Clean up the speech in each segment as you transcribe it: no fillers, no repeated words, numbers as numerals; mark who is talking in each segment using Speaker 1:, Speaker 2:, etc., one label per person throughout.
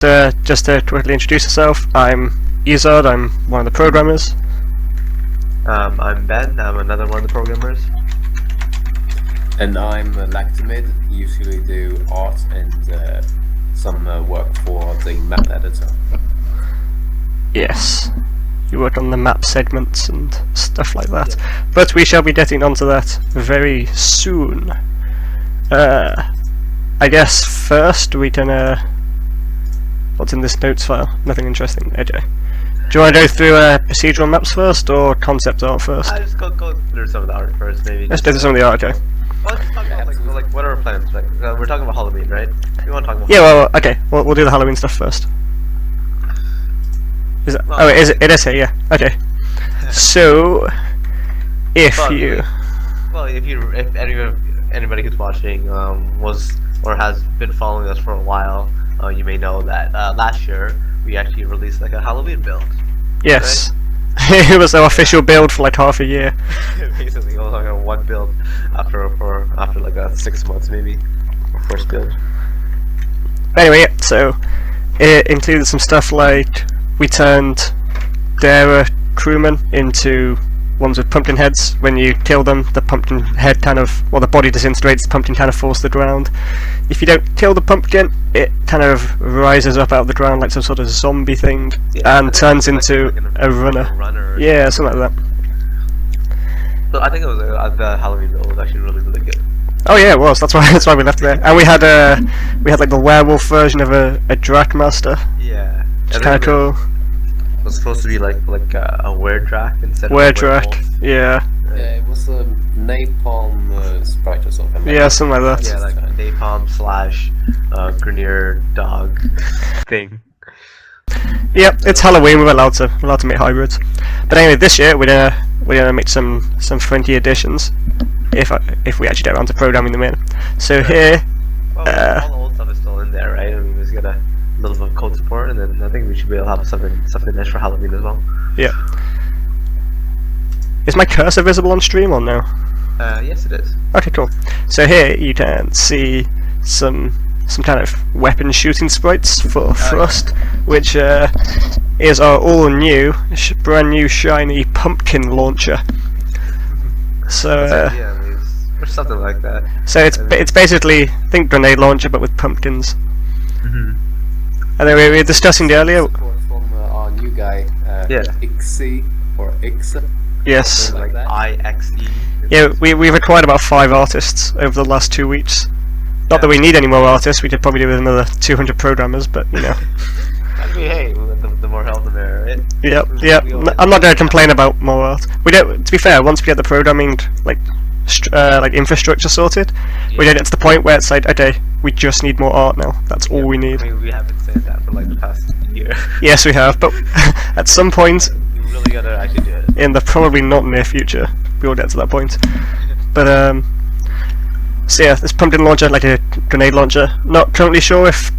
Speaker 1: Just to quickly introduce yourself, I'm Izard, I'm one of the programmers.
Speaker 2: I'm Ben, I'm another one of the programmers.
Speaker 3: And I'm Lactimid, usually do art and some work for the map editor.
Speaker 1: Yes, you work on the map segments and stuff like that. Yeah. But we shall be getting onto that very soon. I guess first we can what's in this notes file? Nothing interesting. Okay. Do you want to go through procedural maps first, or concept art first?
Speaker 2: I just go through some of the art first, maybe.
Speaker 1: Let's do some of the art, okay.
Speaker 2: Well, let's talk about like what are our plans? Like we're talking about Halloween, right? You want to talk about?
Speaker 1: Yeah, well, okay. We'll do the Halloween stuff first. Is it?
Speaker 2: Well,
Speaker 1: oh, it is here. Yeah. Okay. So, if
Speaker 2: anybody who's watching was or has been following us for a while, you may know that last year we actually released like a Halloween build.
Speaker 1: Yes.
Speaker 2: Right?
Speaker 1: It was our official build for like half a year.
Speaker 2: Basically, it was like a one build after like 6 months maybe. Our first build.
Speaker 1: Anyway, yeah, so it included some stuff like we turned their crewmen into ones with pumpkin heads. When you kill them, the pumpkin head the body disintegrates, the pumpkin kind of falls to the ground. If you don't kill the pumpkin, it kind of rises up out of the ground like some sort of zombie thing, and turns into a runner. Yeah, something like that.
Speaker 2: So I think it was the Halloween build was actually really good.
Speaker 1: Oh yeah, it was. That's why we left it there. And we had like the werewolf version of a Drakmaster.
Speaker 2: Yeah.
Speaker 1: It's kind of cool.
Speaker 2: It was supposed to be like a were-drak instead of a
Speaker 1: were-drak, yeah.
Speaker 3: Yeah, it was a napalm sprite or something.
Speaker 1: Yeah, something like that.
Speaker 2: Yeah, like a napalm / Grenier dog thing.
Speaker 1: Yep, it's Halloween. We're allowed to make hybrids. But anyway, this year we're gonna make some friendly additions. If we actually get around to programming them in. So here,
Speaker 2: well, all the old stuff is still in there, right? I mean, we've got a little bit of code support, and then I think we should be able to have something nice for Halloween as well.
Speaker 1: Yeah. Is my cursor visible on stream or no?
Speaker 2: Yes, it is.
Speaker 1: Okay, cool. So here you can see some kind of weapon shooting sprites for Thrust, which is our all new, brand new shiny pumpkin launcher. So
Speaker 2: or something like that.
Speaker 1: So it's basically, I think, grenade launcher but with pumpkins. And then we were discussing earlier.
Speaker 3: Support from our new guy, Ixie or Ixa.
Speaker 1: Yes.
Speaker 3: Like that.
Speaker 2: IXE.
Speaker 1: Yeah, we've acquired about 5 artists over the last 2 weeks. Not that we need any more artists. We could probably do with another 200 programmers, but you know.
Speaker 2: I mean, hey, the more help the merrier, right?
Speaker 1: Yep. I'm not going to complain about more art. We don't. To be fair, once we get the programming like infrastructure sorted, we get to the point where it's like, okay, we just need more art now. That's all we need.
Speaker 2: I mean, we have been saying that for like the past year.
Speaker 1: Yes, we have, but at some point,
Speaker 2: we really gotta actually do it.
Speaker 1: in the probably not near future, we will get to that point. But so yeah, this pumpkin launcher, like a grenade launcher. Not currently sure if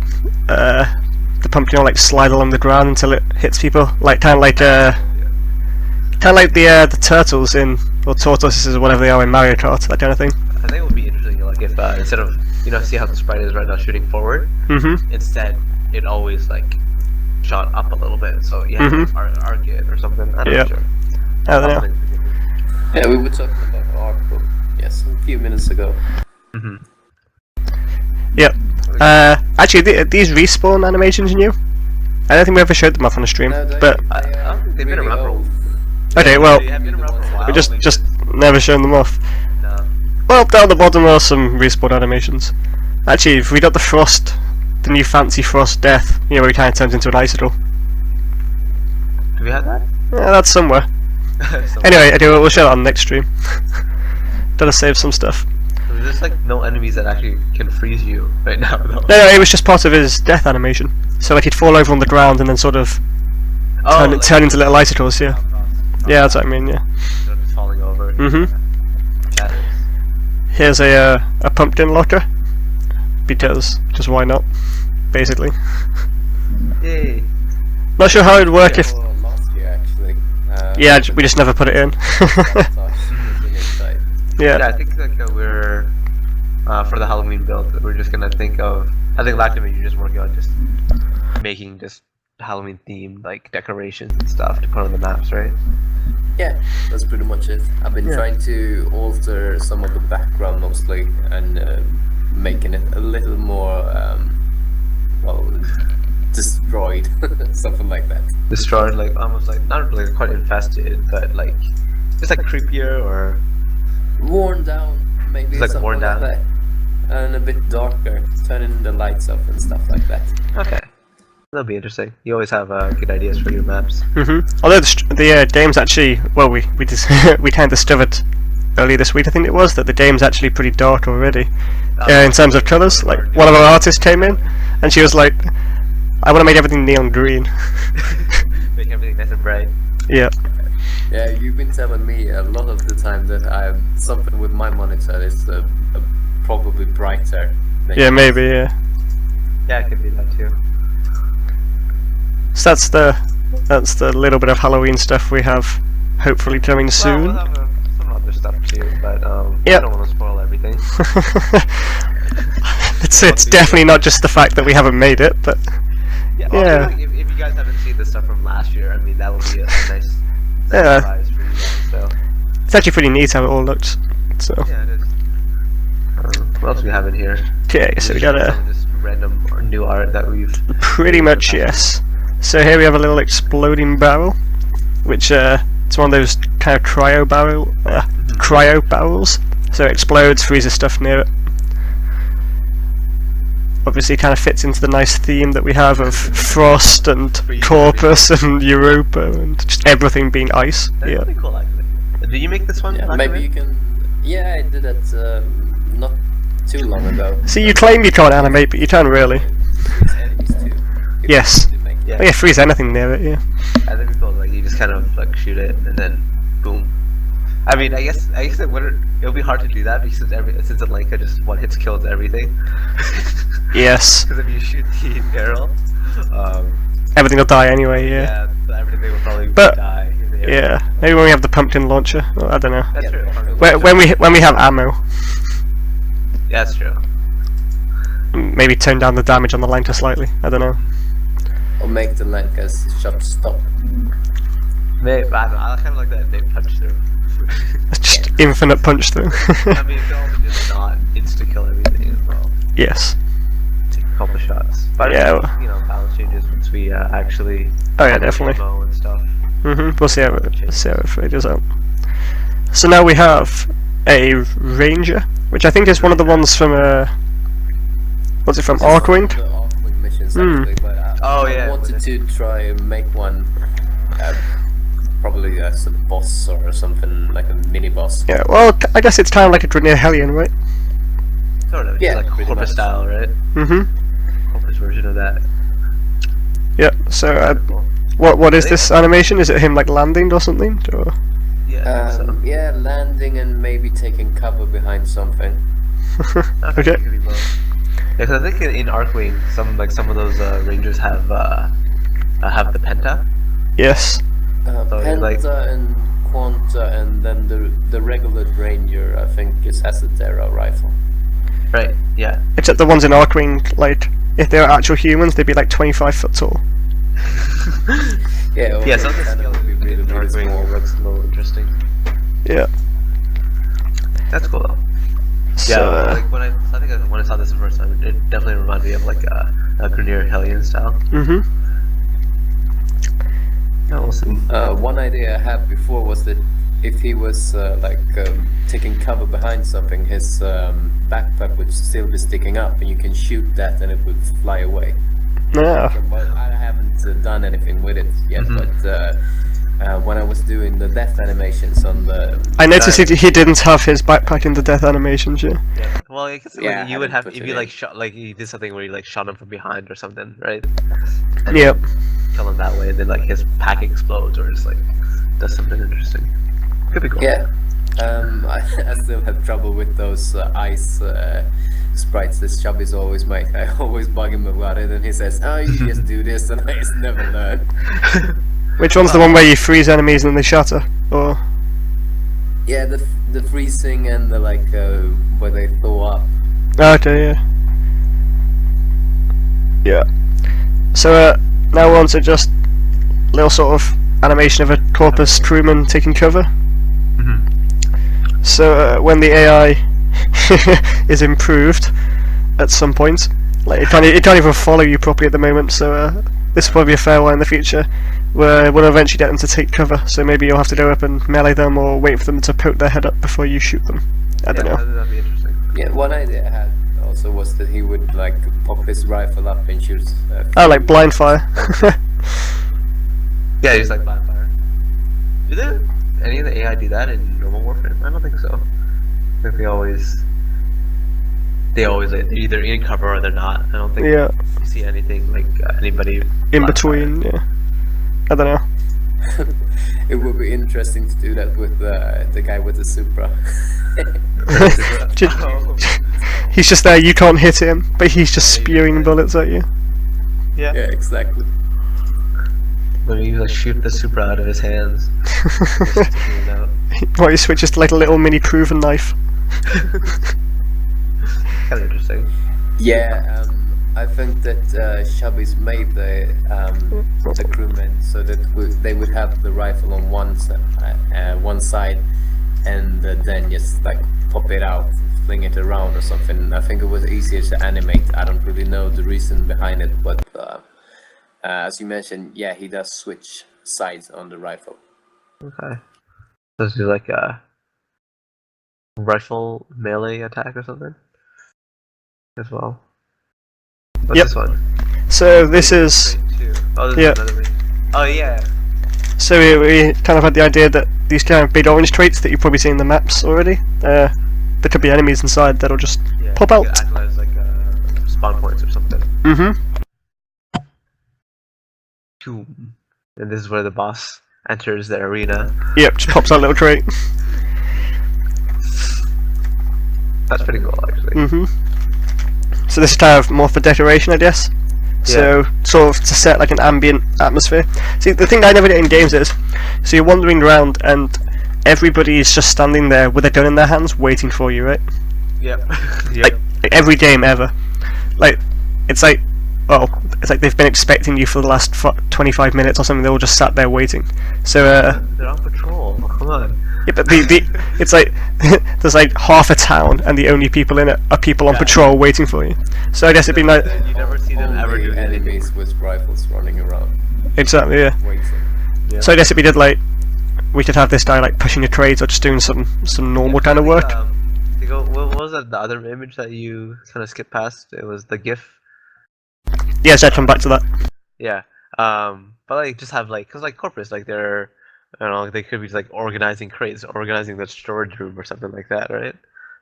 Speaker 1: the pumpkin will like slide along the ground until it hits people, like kind of like the turtles in, or tortoises or whatever they are in Mario Kart, that kind of thing.
Speaker 2: I think it would be interesting, like if instead of see how the sprite is right now shooting forward, instead it always like shot up a little bit, so you have to arc it or something. I'm not sure.
Speaker 1: I don't know.
Speaker 3: Yeah, we were talking about art, but yes, a few minutes ago.
Speaker 1: Yep. Actually, these respawn animations are new. I don't think we ever showed them off on the stream, but
Speaker 2: I don't think they've been around for a while.
Speaker 1: Okay, well,
Speaker 2: We
Speaker 1: just never shown them off.
Speaker 2: No.
Speaker 1: Well, down the bottom are some respawn animations. Actually, if we got the new fancy Frost Death, where he kind of turns into an icicle.
Speaker 2: Do we have that?
Speaker 1: Yeah, that's somewhere. Anyway, we'll show that on the next stream. Gotta save some stuff.
Speaker 2: There's just like no enemies that actually can freeze you right now, though.
Speaker 1: No, it was just part of his death animation. So like he'd fall over on the ground and then sort of turn into little icicles, yeah. Yeah, that's what I mean, yeah.
Speaker 2: Just falling over. Shatters.
Speaker 1: Here's a pumpkin locker. Because, just why not? Basically.
Speaker 2: Yay.
Speaker 1: Not sure how it'd work if...
Speaker 3: Last year, actually.
Speaker 1: Yeah, we just never put it in.
Speaker 2: Yeah, I think like we're for the Halloween build, we're just gonna think of. I think Lactimate, you're just working on just making just Halloween themed like decorations and stuff to put on the maps, right?
Speaker 3: Yeah, that's pretty much it. I've been trying to alter some of the background mostly and making it a little more, well, destroyed, something like that.
Speaker 2: Destroyed, like almost like not really quite infested, but like just like creepier or
Speaker 3: Worn down, maybe
Speaker 2: It's like
Speaker 3: something
Speaker 2: worn
Speaker 3: like
Speaker 2: down.
Speaker 3: that. And a bit darker, turning the lights off and stuff like that.
Speaker 2: okay. That'll be interesting. You always have good ideas for your maps.
Speaker 1: Although the game's actually, well, we just we kind of discovered earlier this week, I think it was, that the game's actually pretty dark already in terms of colours. Like one of our artists came in, and she was like, "I want to make everything neon green."
Speaker 2: Make everything nice and bright.
Speaker 1: Yeah.
Speaker 3: Yeah, you've been telling me a lot of the time that something with my monitor is probably brighter. Than
Speaker 1: Yeah,
Speaker 3: yours.
Speaker 1: maybe. Yeah.
Speaker 2: Yeah, I could do that too.
Speaker 1: So that's the little bit of Halloween stuff we have, hopefully coming soon.
Speaker 2: Well, we'll have some other stuff too, but
Speaker 1: Yep.
Speaker 2: I don't want to spoil everything.
Speaker 1: it's definitely not just the fact that we haven't made it, but
Speaker 2: Yeah.
Speaker 1: Yeah.
Speaker 2: Well, if you guys haven't seen the stuff from last year, I mean that would be a nice
Speaker 1: Yeah.
Speaker 2: surprise for you guys. So
Speaker 1: it's actually pretty neat how it all looks. So
Speaker 2: yeah, it is. What else do we have in here?
Speaker 1: okay, so we got
Speaker 2: Some just random or new art that we've.
Speaker 1: pretty much yes. So here we have a little exploding barrel, which it's one of those kind of cryo barrels. So it explodes, freezes stuff near it. Obviously, kind of fits into the nice theme that we have of frost and Corpus and Europa and just everything being ice.
Speaker 2: That's
Speaker 1: Yeah.
Speaker 2: pretty cool, actually. Did you make this one?
Speaker 3: Yeah,
Speaker 2: Black
Speaker 3: maybe
Speaker 2: Raven?
Speaker 3: you can. Yeah, I did it not too long ago.
Speaker 1: See, you claim you can't animate, but you can really.
Speaker 3: Freeze enemies too. If
Speaker 1: Yes.
Speaker 3: you make
Speaker 2: Yeah.
Speaker 1: Oh, yeah, freeze anything near it. Yeah.
Speaker 2: I think it's cool. Like you just kind of like shoot it and then boom. I mean, I guess it would be hard to do that because since Alenka just one hits kills everything.
Speaker 1: Yes.
Speaker 2: Because if you shoot the barrel,
Speaker 1: Everything will die anyway. Yeah.
Speaker 2: yeah, so everything will probably
Speaker 1: But-
Speaker 2: die. In the air.
Speaker 1: Yeah. Maybe when we have the pumpkin launcher. Well, I don't know.
Speaker 2: That's true.
Speaker 1: When we have ammo,
Speaker 2: Yeah, that's true.
Speaker 1: maybe tone down the damage on the Lanka slightly. I don't know.
Speaker 3: Or make the Lanka's shot stop.
Speaker 2: Maybe, I don't know. I kind of like that they punch through.
Speaker 1: It's just infinite punch through.
Speaker 2: I mean, you can also just not insta kill everything as well.
Speaker 1: Yes.
Speaker 2: Take a couple shots. But
Speaker 1: Yeah,
Speaker 2: I think, balance changes once we actually.
Speaker 1: Oh yeah,
Speaker 2: have the
Speaker 1: definitely.
Speaker 2: ammo and stuff.
Speaker 1: We'll see how it figures out. So now we have a ranger, which I think is one of the ones from what's it from? Arcwind?
Speaker 3: The Arcwind missions
Speaker 1: Hmm.
Speaker 3: actually, but
Speaker 2: Oh,
Speaker 3: I
Speaker 2: yeah,
Speaker 3: wanted
Speaker 2: with
Speaker 3: to try and make one, probably as a boss or something like a mini boss.
Speaker 1: Yeah. Well, I guess it's kind of like a Grenier Hellion, right?
Speaker 2: Sort of.
Speaker 3: Yeah,
Speaker 2: It's like
Speaker 3: pretty
Speaker 2: Corpus
Speaker 3: much.
Speaker 2: style, right? Corpus version of that.
Speaker 1: Yeah. So
Speaker 2: Cool.
Speaker 1: what is this animation? Is it him like landing or something? Or
Speaker 2: Yeah. So.
Speaker 3: Yeah, landing and maybe taking cover behind something.
Speaker 1: okay.
Speaker 2: It could be both. Yeah, because I think in Arcwing, some of those rangers have the penta.
Speaker 1: Yes.
Speaker 3: Penta and Quanta, and then the regular ranger I think has a Dera rifle.
Speaker 2: Right. Yeah.
Speaker 1: Except the ones in Arcwing, like if they were actual humans, they'd be like 25 foot tall.
Speaker 3: Yeah.
Speaker 2: Yeah. Some of the
Speaker 3: kind of
Speaker 2: skills
Speaker 3: be really,
Speaker 2: in
Speaker 3: really small.
Speaker 2: Arcwing looks a little interesting.
Speaker 1: Yeah.
Speaker 2: That's cool though.
Speaker 1: So,
Speaker 2: Yeah. Like when I saw this the first time, it definitely reminded me of like a Grenier Hellion style. Yeah, we'll see.
Speaker 3: One idea I had before was that if he was taking cover behind something, his backpack would still be sticking up, and you can shoot that, and it would fly away.
Speaker 1: yeah.
Speaker 3: Well, I haven't done anything with it yet, but when I was doing the death animations on the,
Speaker 1: I noticed he didn't have his backpack in the death animations. Yeah.
Speaker 2: Yeah. Well, I guess
Speaker 3: Yeah,
Speaker 2: you would
Speaker 3: I
Speaker 2: have
Speaker 3: didn't
Speaker 2: if
Speaker 3: put
Speaker 2: you
Speaker 3: it
Speaker 2: like
Speaker 3: in.
Speaker 2: shot like you did something where you like shot him from behind or something, right? And
Speaker 1: Yep.
Speaker 2: kill him that way, and then like his pack explodes or just like does something interesting. Could be cool.
Speaker 3: yeah, I still have trouble with those ice sprites that Chubby's always make. I always bug him about it, and he says, "Oh, you just do this," and I just never learn.
Speaker 1: Which one's the one where you freeze enemies and then they shatter? Or
Speaker 3: Yeah, the freezing and the where they thaw up.
Speaker 1: okay, yeah. Yeah. So now we're on to just little sort of animation of a Corpus crewman taking cover. So when the AI is improved at some point, like it can't even follow you properly at the moment. So this will probably be a fair one in the future, where we'll eventually get them to take cover. So maybe you'll have to go up and melee them, or wait for them to poke their head up before you shoot them. I don't know.
Speaker 2: That'd be interesting.
Speaker 3: Yeah, one idea I had also was that he would like pop his rifle up and shoot.
Speaker 1: Oh, like blind fire.
Speaker 2: Yeah, he's like blind fire. Do any of the AI do that in normal Warframe? I don't think so. I think they always like, they're either in cover or they're not. I don't think you see anything like anybody
Speaker 1: in between. Yeah, I don't know.
Speaker 3: It would be interesting to do that with the guy with the Supra.
Speaker 1: He's just there, you can't hit him, but he's just spewing bullets at you.
Speaker 3: Yeah, exactly.
Speaker 2: Maybe you like shoot the Supra out of his hands.
Speaker 1: Well, he switches to like a little mini proven knife.
Speaker 2: Kind of interesting.
Speaker 3: Yeah, I think that Shubby's made the crewmen so that they would have the rifle on one side, and then just like pop it out, fling it around or something. I think it was easier to animate. I don't really know the reason behind it, but as you mentioned, yeah, he does switch sides on the rifle.
Speaker 2: Okay. Does he like a rifle melee attack or something as well? What's this one?
Speaker 1: So this is
Speaker 2: Oh, this is another one. Oh yeah.
Speaker 1: So we kind of had the idea that these kind of big orange traits that you've probably seen in the maps already. There could be enemies inside that'll just pop out.
Speaker 2: Act as like spawn points or something. And this is where the boss enters the arena.
Speaker 1: Yep, just pops out a little trait.
Speaker 2: That's pretty cool, actually.
Speaker 1: So this is kind of more for decoration, I guess. So sort of to set like an ambient atmosphere. See, the thing I never get in games is, so you're wandering around and everybody is just standing there with a gun in their hands waiting for you, right?
Speaker 2: Yep.
Speaker 1: Like every game ever. Like it's like, well, it's like they've been expecting you for the last 25 minutes or something. They all just sat there waiting. So
Speaker 2: they're on patrol. Come on.
Speaker 1: Yeah, but it's like there's like half a town, and the only people in it are people on patrol waiting for you. So I guess it'd be nice.
Speaker 2: You never see them ever do
Speaker 3: enemies with rifles running around.
Speaker 1: Exactly, yeah.
Speaker 3: Waiting.
Speaker 2: Yeah.
Speaker 1: So I guess if we did like, we could have this guy like pushing the trades or just doing some normal kind of work.
Speaker 2: What was that? The other image that you kind of skipped past? It was the GIF.
Speaker 1: Yes, I'd come back to that.
Speaker 2: Yeah. But like just have like, cause like corporates, like they're, I don't know, they could be like organizing crates, organizing the storage room or something like that, right?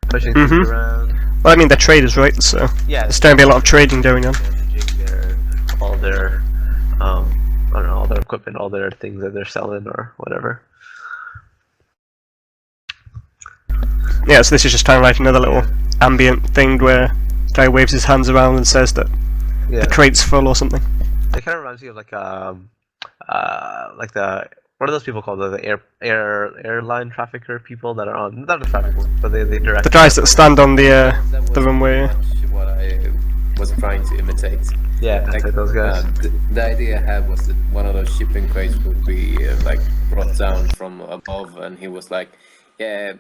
Speaker 2: Pushing things around.
Speaker 1: Well, I mean, they're traders, right? So
Speaker 2: yeah,
Speaker 1: there's going to be a lot of trading going on.
Speaker 2: Managing all their, I don't know, all their equipment, all their things that they're selling or whatever.
Speaker 1: Yeah, so this is just kind of like another little ambient thing where guy waves his hands around and says that the crate's full or something.
Speaker 2: It kind of reminds me of like the, what are those people called? The airline trafficker people that are on, not the traffickers, but they direct.
Speaker 1: The guys that stand on the runway.
Speaker 3: What I was trying to imitate.
Speaker 2: Yeah, like those guys.
Speaker 3: The idea I had was that one of those shipping crates would be like brought down from above, and he was like, yeah,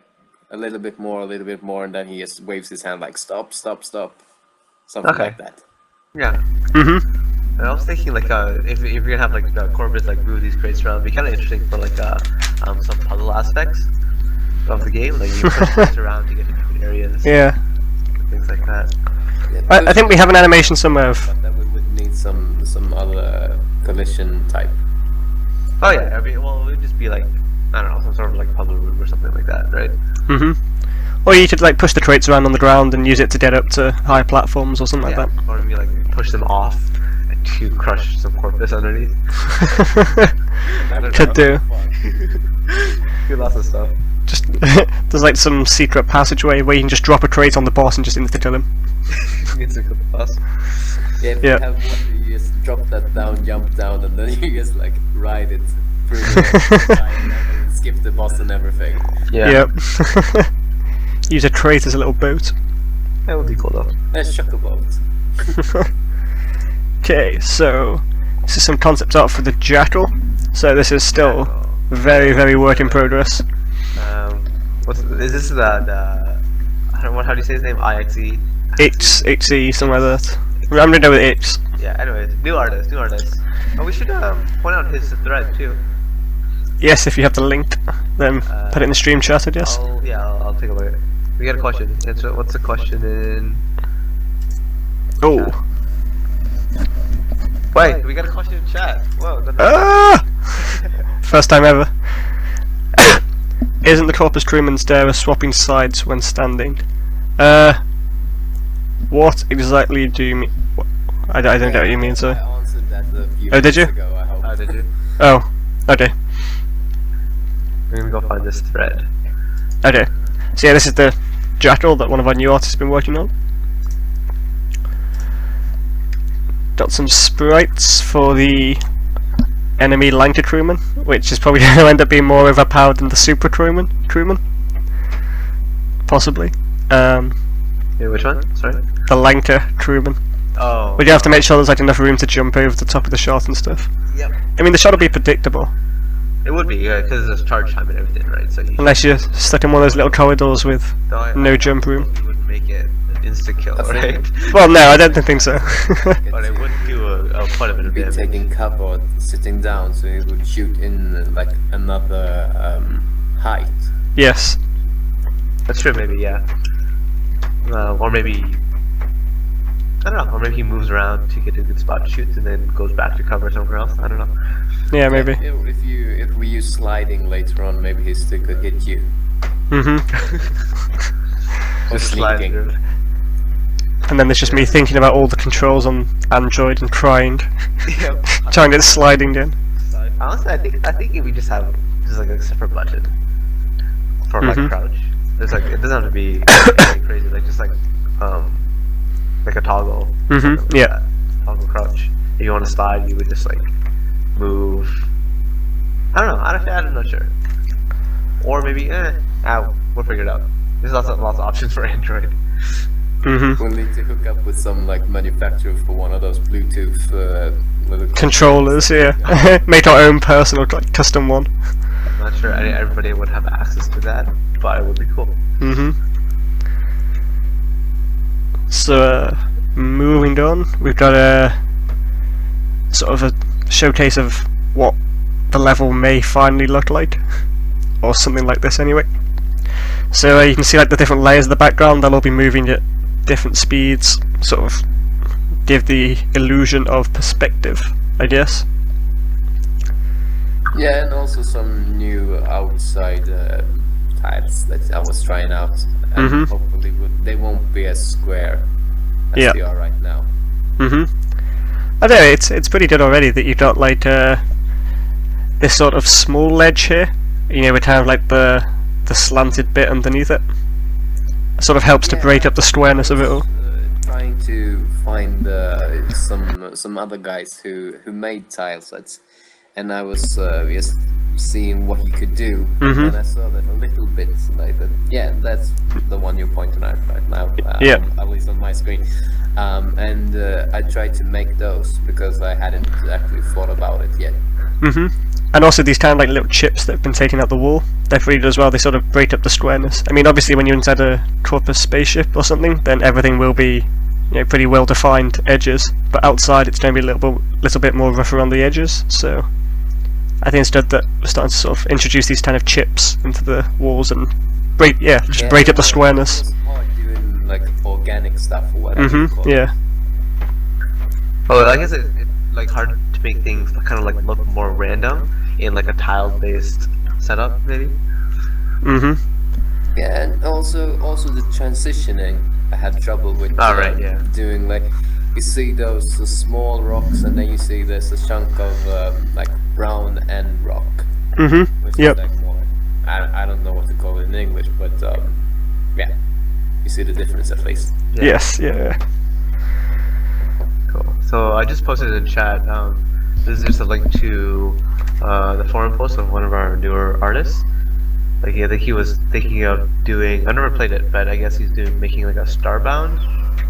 Speaker 3: a little bit more, and then he just waves his hand like stop, something like that.
Speaker 2: Yeah. And I was thinking like if you're gonna have like the corporates like move these crates around, it'd be kind of interesting for like some puzzle aspects of the game, like you push crates around to get to different areas.
Speaker 1: Yeah.
Speaker 2: Things like that.
Speaker 3: Yeah,
Speaker 1: I think we have an animation somewhere of.
Speaker 3: But then we would need some other collision type.
Speaker 2: Oh yeah, I mean, well, it would just be like, I don't know, some sort of like puzzle room or something like that, right?
Speaker 1: Or you could like push the crates around on the ground and use it to get up to high platforms or something like that.
Speaker 2: Or maybe like push them off to crush some corpus underneath.
Speaker 1: Could do.
Speaker 2: Do lots of stuff.
Speaker 1: Just there's like some secret passageway where you can just drop a crate on the boss and just instantly kill him.
Speaker 3: Yeah, if you have one, you just drop that down, jump down, and then you just like ride it through the side and skip the boss and everything.
Speaker 2: Yeah.
Speaker 1: Yep. Use a crate as a little boat.
Speaker 2: That would be cool though.
Speaker 3: A chocoboat.
Speaker 1: Okay, so this is some concept art for the Jackal. So this is still very, very work in progress.
Speaker 2: Is this the I don't know how do you say his name? IXE?
Speaker 1: XE, something like that. I'm gonna go with X.
Speaker 2: Yeah, anyways, new artist. Oh, we should point out his thread too.
Speaker 1: Yes, if you have the link, then put it in the stream chat, I guess.
Speaker 2: I'll take a look at it. We got a question. Answer. What's the question in?
Speaker 1: Oh.
Speaker 2: Wait, we got a question in chat. Whoa.
Speaker 1: Ah! First time ever. Isn't the corpus crewman's dare swapping sides when standing? What exactly do you mean? I don't know what you mean, sir.
Speaker 3: I answered that a few
Speaker 1: Oh, did you?
Speaker 3: minutes ago, I hope.
Speaker 2: Oh, did you?
Speaker 1: Oh, okay.
Speaker 2: We're gonna go find this thread.
Speaker 1: Okay. So yeah, this is the Jackal that one of our new artists has been working on. Got some sprites for the enemy Lanka crewman, which is probably going to end up being more overpowered than the super crewman. Possibly.
Speaker 2: Yeah, which one? Sorry?
Speaker 1: The Lanka crewman.
Speaker 2: Oh.
Speaker 1: But you have to make sure there's like enough room to jump over the top of the shot and stuff.
Speaker 2: Yep.
Speaker 1: I mean, the shot will be predictable.
Speaker 2: It would be, yeah, because there's charge time and everything, right? So
Speaker 1: Unless you're stuck in one of those little corridors with no jump room.
Speaker 2: You would make it an insta kill, right?
Speaker 1: Well, no, I don't think so.
Speaker 2: But it would do quite a bit of
Speaker 3: Be
Speaker 2: damage.
Speaker 3: taking cover, sitting down, so he would shoot in like another height.
Speaker 1: Yes.
Speaker 2: That's true, maybe, yeah. Or maybe, I don't know, or maybe he moves around to get a good spot to shoot and then goes back to cover somewhere else. I don't know.
Speaker 1: Yeah, maybe.
Speaker 3: If we use sliding later on, maybe he still could hit you.
Speaker 1: Mhm.
Speaker 3: Or
Speaker 2: Just slide
Speaker 3: sneaking.
Speaker 2: through.
Speaker 1: And then there's just me thinking about all the controls on Android and crying,
Speaker 2: Yep.
Speaker 1: trying to get sliding in.
Speaker 2: Honestly, I think if we just have just like a separate button for like crouch. There's like it doesn't have to be like crazy, like just like a toggle. something like
Speaker 1: yeah.
Speaker 2: that. Toggle crouch. If you want to slide, you would just like move. I don't know. I'm not sure. Or maybe we'll figure it out. There's lots of options for Android.
Speaker 3: We'll need to hook up with some like manufacturer for one of those Bluetooth little
Speaker 1: Controllers, yeah. Make our own personal like custom one.
Speaker 2: I'm not sure everybody would have access to that, but it would be cool.
Speaker 1: So, moving on, we've got a sort of a showcase of what the level may finally look like, or something like this anyway. So you can see like the different layers of the background, they'll all be moving at different speeds, sort of give the illusion of perspective, I guess.
Speaker 3: Yeah, and also some new outside tiles that I was trying out, and hopefully they won't be as square as they are right now.
Speaker 1: I don't know, it's pretty good already that you've got like this sort of small ledge here, you know, with kind of like the slanted bit underneath it. It sort of helps to break up the squareness of it all.
Speaker 3: Trying to find some other guys who made tile sets, and I was just seeing what you could do, and I saw that a little bit like that. Yeah, that's the one you're pointing at right now. At least on my screen. And I tried to make those because I hadn't actually thought about it yet.
Speaker 1: And also these kind of like little chips that have been taken out the wall, they're pretty good as well, they sort of break up the squareness. I mean obviously when you're inside a corpus spaceship or something, then everything will be, you know, pretty well defined edges, but outside it's going to be a little bit more rough around the edges, so I think it's good that we're starting to sort of introduce these kind of chips into the walls and break up the squareness.
Speaker 3: It was hard doing like organic stuff or whatever. you call it.
Speaker 1: Yeah.
Speaker 2: Well, I guess it's like hard to make things kind of like look more random in like a tile-based setup, maybe.
Speaker 3: Yeah, and also the transitioning I had trouble with. Doing like you see those small rocks and then you see there's a chunk of like brown end rock. Which is like more, I don't know what to call it in English, but yeah, you see the difference at least.
Speaker 2: Yeah.
Speaker 1: Yes, yeah.
Speaker 2: Cool. So I just posted in chat. This is just a link to the forum post of one of our newer artists. Like I think he was thinking of doing. I've never played it, but I guess he's making like a Starbound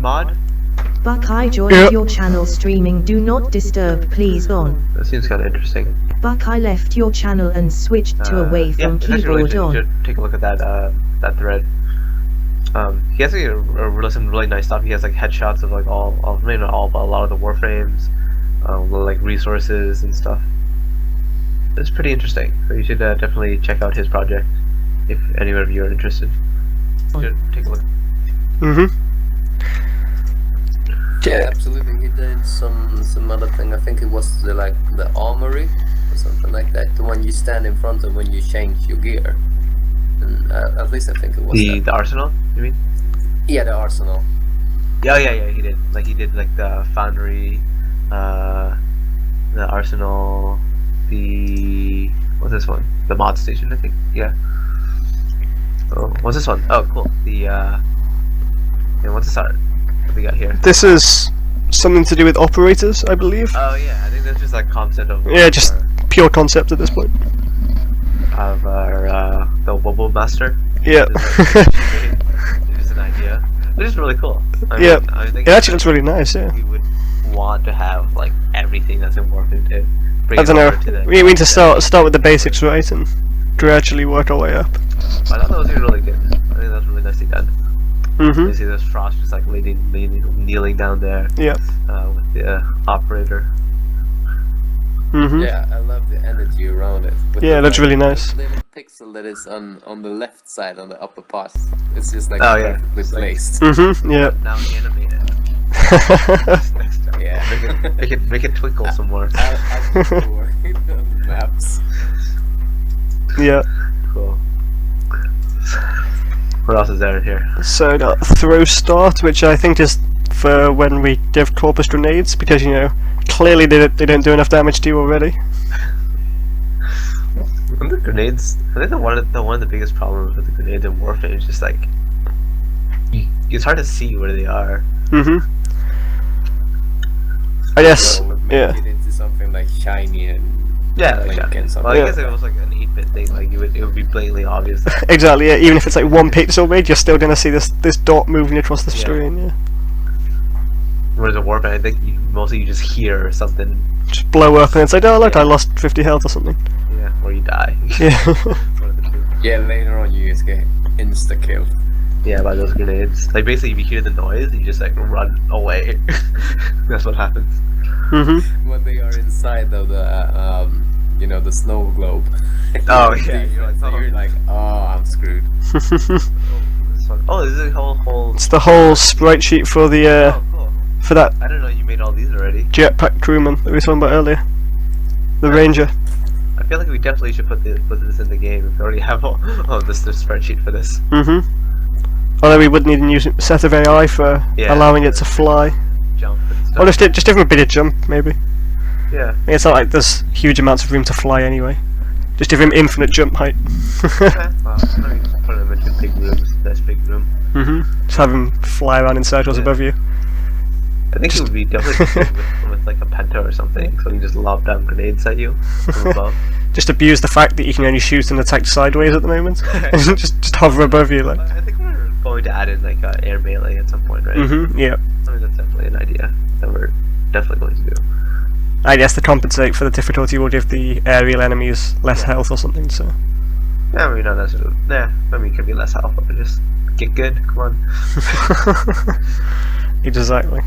Speaker 2: mod.
Speaker 4: Buck, I joined
Speaker 1: Yeah.
Speaker 4: your channel streaming. Do not disturb, please on.
Speaker 2: That seems kind of interesting.
Speaker 4: Buck, I left your channel and switched to away
Speaker 2: Yeah,
Speaker 4: from
Speaker 2: it's actually really
Speaker 4: keyboard
Speaker 2: interesting. You
Speaker 4: on.
Speaker 2: should take a look at that thread. He has some really nice stuff. He has like headshots of like maybe not all, but a lot of the warframes, like resources and stuff. It's pretty interesting. So you should definitely check out his project if any of you are interested. You should take a look.
Speaker 3: Yeah, absolutely. He did some other thing. I think it was the armory or something like that. The one you stand in front of when you change your gear. And, at least I think it was
Speaker 2: The arsenal, you mean?
Speaker 3: Yeah, the arsenal.
Speaker 2: Yeah, he did. He did the foundry, the arsenal, what's this one? The mod station, I think. Yeah. Oh, what's this one? Oh, cool. Yeah, what's this art? What we got here?
Speaker 1: This is something to do with operators, I believe.
Speaker 2: Oh yeah, I think that's just like concept of
Speaker 1: Yeah, just pure concept at this point.
Speaker 2: of our the Wobble Master.
Speaker 1: Yeah.
Speaker 2: It's just an idea. It's just really cool.
Speaker 1: Yeah.
Speaker 2: I think
Speaker 1: It actually looks really nice, yeah.
Speaker 2: we would want to have like everything that's in Warframe to bring
Speaker 1: I
Speaker 2: it
Speaker 1: don't know.
Speaker 2: over to the
Speaker 1: We need to start with the basics, right, and gradually work our way up.
Speaker 2: I thought that was really good. I think that's really nicely done. You
Speaker 1: Mhm.
Speaker 2: see this Frost just like kneeling down there
Speaker 1: Yeah.
Speaker 2: with the operator.
Speaker 1: Mhm.
Speaker 3: Yeah, I love the energy around it. With
Speaker 1: Yeah,
Speaker 3: the,
Speaker 1: it looks really nice.
Speaker 3: Little pixel that is on the left side, on the upper part. It's just like
Speaker 2: Oh, yeah.
Speaker 3: perfectly
Speaker 2: It's like-
Speaker 3: placed.
Speaker 1: Mhm. Yeah.
Speaker 2: Now animated. Next time.
Speaker 3: Yeah.
Speaker 2: Make it twinkle some more.
Speaker 3: I'll put it on the maps.
Speaker 1: Yeah.
Speaker 2: Cool. What else is there here?
Speaker 1: So I got throw start, which I think is for when we give corpus grenades, because clearly they don't do enough damage to you already.
Speaker 2: And the grenades. I think one of the biggest problems with the grenades in Warframe is just like it's hard to see where they are.
Speaker 1: Mhm. I guess.
Speaker 3: So make
Speaker 1: Yeah.
Speaker 3: it into something like shiny and
Speaker 2: Yeah,
Speaker 3: blink
Speaker 2: like,
Speaker 3: and something.
Speaker 2: well, I
Speaker 1: Yeah.
Speaker 2: guess if it was like an 8-bit thing, like it would be blatantly obvious. That,
Speaker 1: Exactly. Yeah. Even if it's like 1 pixel made, you're still gonna see this dot moving across the
Speaker 2: Yeah.
Speaker 1: screen. Yeah.
Speaker 2: whereas in Warframe, I think mostly you just hear something,
Speaker 1: Just blow up and it's like, oh look,
Speaker 2: Yeah.
Speaker 1: I lost 50 health or something.
Speaker 2: yeah, or you die.
Speaker 1: Yeah.
Speaker 2: One of the two.
Speaker 3: Yeah, later on you just get insta kill.
Speaker 2: Yeah, by those grenades. Like basically, if you hear the noise, you just like run away. That's what happens.
Speaker 1: Mhm.
Speaker 3: When they are inside of the snow globe.
Speaker 2: Oh,
Speaker 3: You're
Speaker 2: yeah, you're like,
Speaker 3: so
Speaker 2: oh.
Speaker 3: you're like, oh, I'm screwed.
Speaker 2: Oh, this is a whole.
Speaker 1: It's the whole sprite sheet for the
Speaker 2: Oh, cool.
Speaker 1: for that
Speaker 2: I didn't know you made all these already.
Speaker 1: jetpack crewman that we were talking about earlier. The ranger.
Speaker 2: I feel like we definitely should put this in the game if we already have this spreadsheet for this.
Speaker 1: Mhm. Although we would need a new set of AI for
Speaker 2: Yeah.
Speaker 1: allowing it to fly.
Speaker 2: Jump and stuff.
Speaker 1: Or just give him a bit of jump, maybe.
Speaker 2: Yeah.
Speaker 1: It's not like there's huge amounts of room to fly anyway. Just give him infinite jump height.
Speaker 2: Well, I mean, just put them into big rooms. That's big room.
Speaker 1: Mhm. Just have him fly around in circles
Speaker 2: Yeah.
Speaker 1: above you.
Speaker 2: I think it would be definitely good with like a penta or something, so you just lob down grenades at you from above.
Speaker 1: Just abuse the fact that you can only shoot and attack sideways at the moment. just hover above you, like.
Speaker 2: I think we're going to add in like air melee at some point, right?
Speaker 1: Mhm. Yeah.
Speaker 2: I mean, that's definitely an idea that we're definitely going to do.
Speaker 1: I guess to compensate for the difficulty, we'll give the aerial enemies less health or something. So.
Speaker 2: Yeah, I mean, not necessarily. Yeah, I mean, it could be less alpha, but just get good. Come on.
Speaker 1: Exactly.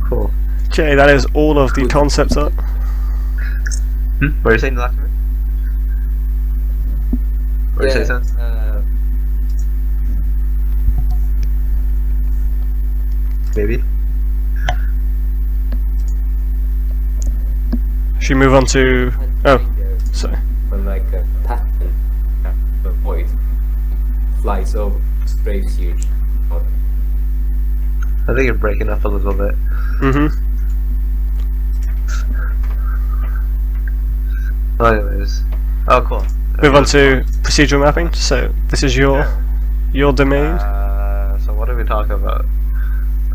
Speaker 2: Cool.
Speaker 1: Okay, that is all of the concept art.
Speaker 2: What were you saying last minute? What were you saying, Sans? Maybe.
Speaker 1: Should we move on to? Oh, sorry.
Speaker 5: When like a pattern a void flies over, sprays you.
Speaker 2: I think you're breaking up a little bit.
Speaker 1: Mhm.
Speaker 2: Well, anyways. Oh, cool.
Speaker 1: Move on to procedural mapping. So this is your domain.
Speaker 2: So what are we talking about?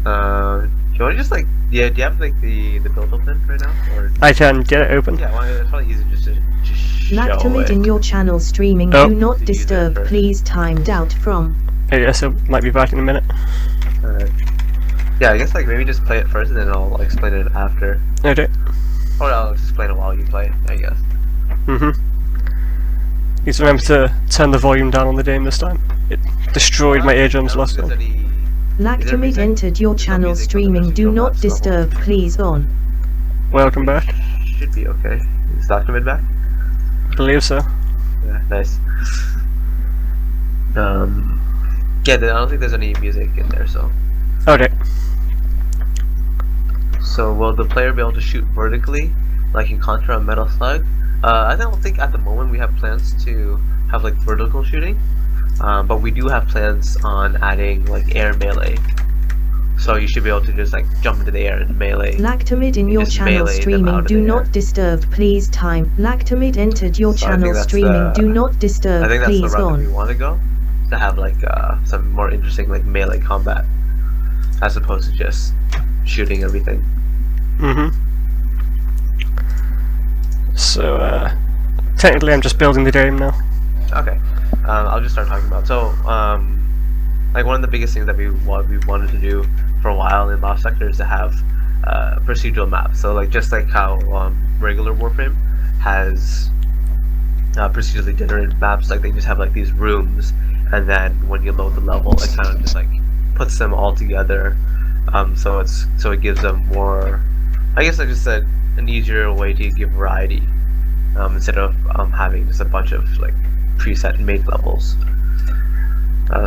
Speaker 2: Do you want to just like, do you have like the build open right now? Or
Speaker 1: I can get it open.
Speaker 2: yeah, it's probably easier just to show
Speaker 4: Lactamid
Speaker 2: it.
Speaker 4: in your channel streaming.
Speaker 1: Oh.
Speaker 4: Do not
Speaker 2: To use it
Speaker 4: disturb.
Speaker 2: first.
Speaker 4: Please timed out from.
Speaker 1: I guess it might be back in a minute.
Speaker 2: Alright. Yeah, I guess like maybe just play it first and then I'll explain it after.
Speaker 1: Okay.
Speaker 2: Or I'll explain it while you play, I guess.
Speaker 1: Need to remember to turn the volume down on the game this time. It destroyed my eardrums last time.
Speaker 4: Lactimid entered your channel streaming. Do not disturb, please on.
Speaker 1: Welcome back.
Speaker 2: Should be okay. Is Lactimid back?
Speaker 1: I believe so.
Speaker 2: Yeah, nice. Yeah, I don't think there's any music in there, so.
Speaker 1: Okay.
Speaker 2: So will the player be able to shoot vertically, like in Contra on Metal Slug? I don't think at the moment we have plans to have like vertical shooting, but we do have plans on adding like air melee. So you should be able to just like jump into the air and melee.
Speaker 4: Lactimid in your
Speaker 2: just
Speaker 4: channel
Speaker 2: melee them
Speaker 4: streaming.
Speaker 2: out of
Speaker 4: Do
Speaker 2: the air.
Speaker 4: not disturb, please time. Lactimid entered your
Speaker 2: So I
Speaker 4: channel
Speaker 2: think that's
Speaker 4: streaming. Do not
Speaker 2: I
Speaker 4: disturb,
Speaker 2: think that's the
Speaker 4: please
Speaker 2: route that we
Speaker 4: on.
Speaker 2: want to go, to have like some more interesting like melee combat, as opposed to just shooting everything.
Speaker 1: So, technically I'm just building the game now.
Speaker 2: Okay, I'll just start talking about. So, like one of the biggest things that we wanted to do for a while in Lost Sector is to have procedural maps. So, like just like how regular Warframe has procedurally generated maps, like they just have like these rooms, and then when you load the level, it kind of just like puts them all together. So it gives them more, I guess, like just an easier way to give variety, instead of having just a bunch of like preset made levels.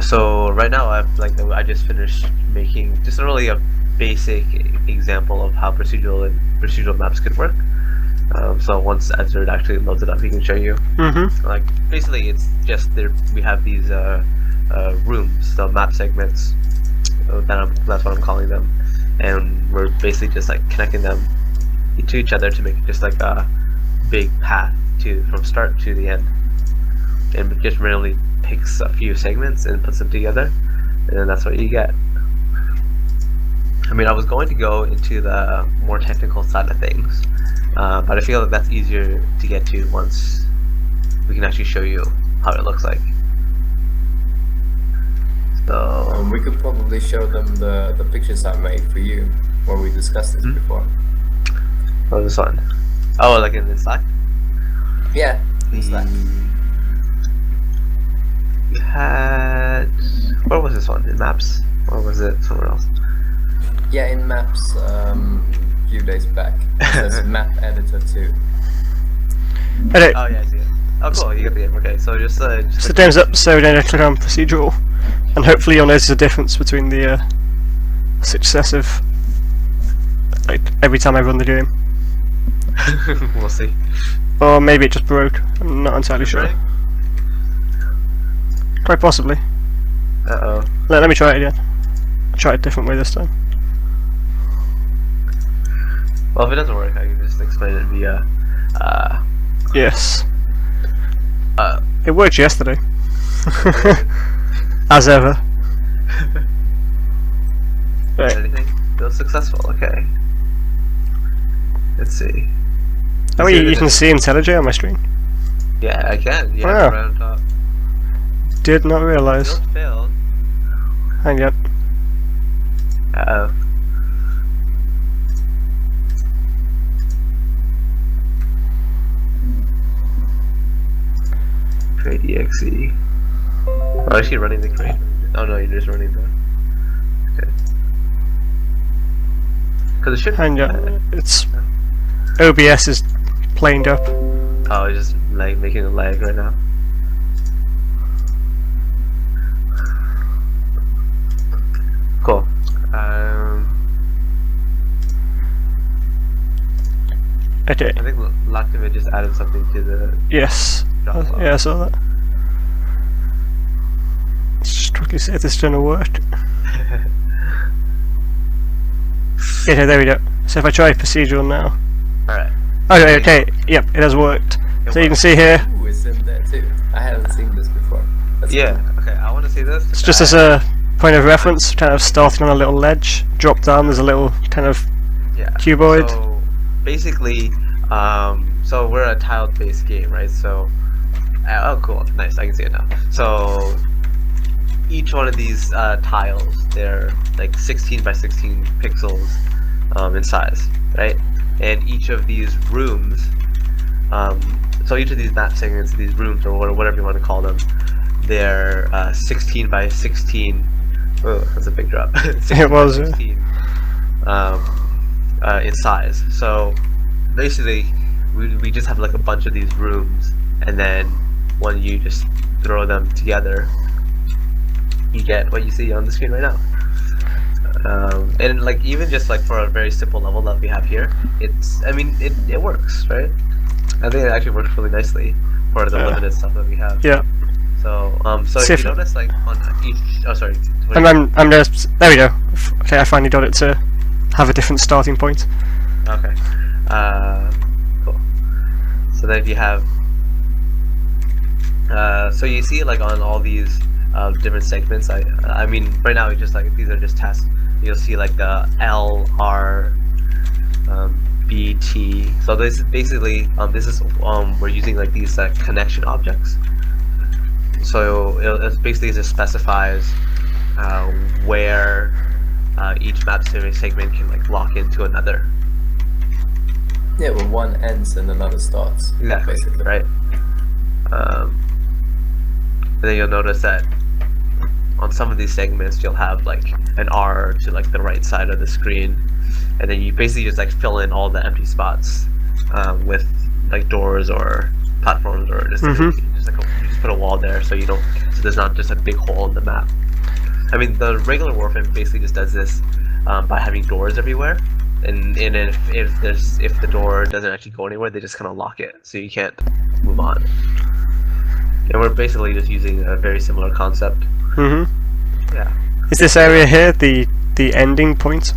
Speaker 2: So right now I just finished making just really a basic example of how procedural maps could work. So once Ezra actually loads it up, he can show you. Like basically, it's just we have these rooms, the map segments. That's what I'm calling them, and we're basically just like connecting them to each other to make it just like a big path from start to the end, and it just randomly picks a few segments and puts them together, and then that's what you get. I mean, I was going to go into the more technical side of things, but I feel like that's easier to get to once we can actually show you how it looks like. So
Speaker 3: We could probably show them the pictures I made for you when we discussed this before.
Speaker 2: what was this one? Oh, like in the Slack?
Speaker 3: Yeah, in Slack.
Speaker 2: We had, where was this one? In Maps? Or was it somewhere else?
Speaker 3: Yeah, in Maps, a few days back. It says Map Editor 2.
Speaker 1: Okay,
Speaker 2: Oh yeah, I see it. Oh cool, you got the game. Okay, so just
Speaker 1: so game's up, so then I click on procedural, and hopefully you'll notice a difference between the successive, like every time I run the game.
Speaker 2: we'll see.
Speaker 1: Or maybe it just broke, I'm not entirely sure.
Speaker 2: Right?
Speaker 1: Quite possibly.
Speaker 2: Uh-oh.
Speaker 1: Let me try it again. I'll try it a different way this time.
Speaker 2: Well, if it doesn't work, I can just explain it via,
Speaker 1: Yes. It worked yesterday. As ever. Right.
Speaker 2: anything? Feels successful, okay. Let's see.
Speaker 1: Oh, you can see IntelliJ on my screen.
Speaker 2: Yeah, I can. Yeah,
Speaker 1: Wow.
Speaker 2: right on top.
Speaker 1: Did not realise.
Speaker 2: Still failed.
Speaker 1: Hang on.
Speaker 2: Uh-oh. Create exe. Oh, actually running the create. Oh no, you're just running the. Okay. Because it should.
Speaker 1: Hang on. It's OBS is planed up.
Speaker 2: Oh, it's just like making a lag right now. Cool.
Speaker 1: Okay.
Speaker 2: I think Lactimid just added something to the
Speaker 1: Yes.
Speaker 2: drop off.
Speaker 1: Yeah, I saw that. Let's just quickly see if this is gonna work. Okay, there we go. So if I try procedural now.
Speaker 2: Alright.
Speaker 1: Okay, yep, it has worked. So you can see here,
Speaker 3: Ooh, it's in there too. I haven't seen this before. That's
Speaker 2: Yeah,
Speaker 3: cool.
Speaker 2: okay, I want to see this.
Speaker 1: it's just as a point of reference, kind of starting on a little ledge, drop down, there's a little kind of
Speaker 2: Yeah.
Speaker 1: cuboid.
Speaker 2: So basically, so we're a tiled-based game, right? So, oh, cool, nice. I can see it now. So each one of these tiles, they're like 16 by 16 pixels in size, right? And each of these rooms, so each of these map segments, these rooms, or whatever you want to call them, they're 16 by 16. Oh, that's a big drop. 16
Speaker 1: It was.
Speaker 2: by 16, in size. So basically, we just have like a bunch of these rooms, and then when you just throw them together, you get what you see on the screen right now. And like even just like for a very simple level that we have here, it works, right? I think it actually works really nicely for the limited stuff that we have.
Speaker 1: Yeah.
Speaker 2: So so if you notice like on each, oh sorry.
Speaker 1: And I'm just, there we go. Okay, I finally got it to have a different starting point.
Speaker 2: Okay. Cool. So then if you have, so you see like on all these different segments. I mean, right now it's just like these are just tests. You'll see like the L, R, B, T. So this is basically we're using like these connection objects. So it basically just specifies where each map segment can like lock into another.
Speaker 3: Yeah, well, one ends and another starts.
Speaker 2: Exactly.
Speaker 3: Basically.
Speaker 2: Right. And then you'll notice that on some of these segments you'll have like an R to like the right side of the screen, and then you basically just like fill in all the empty spots with like doors or platforms or just you just put a wall there so there's not just a big hole in the map. I mean, the regular Warframe basically just does this by having doors everywhere, and if the door doesn't actually go anywhere, they just kind of lock it so you can't move on. And we're basically just using a very similar concept. Yeah.
Speaker 1: Is this area here the ending point?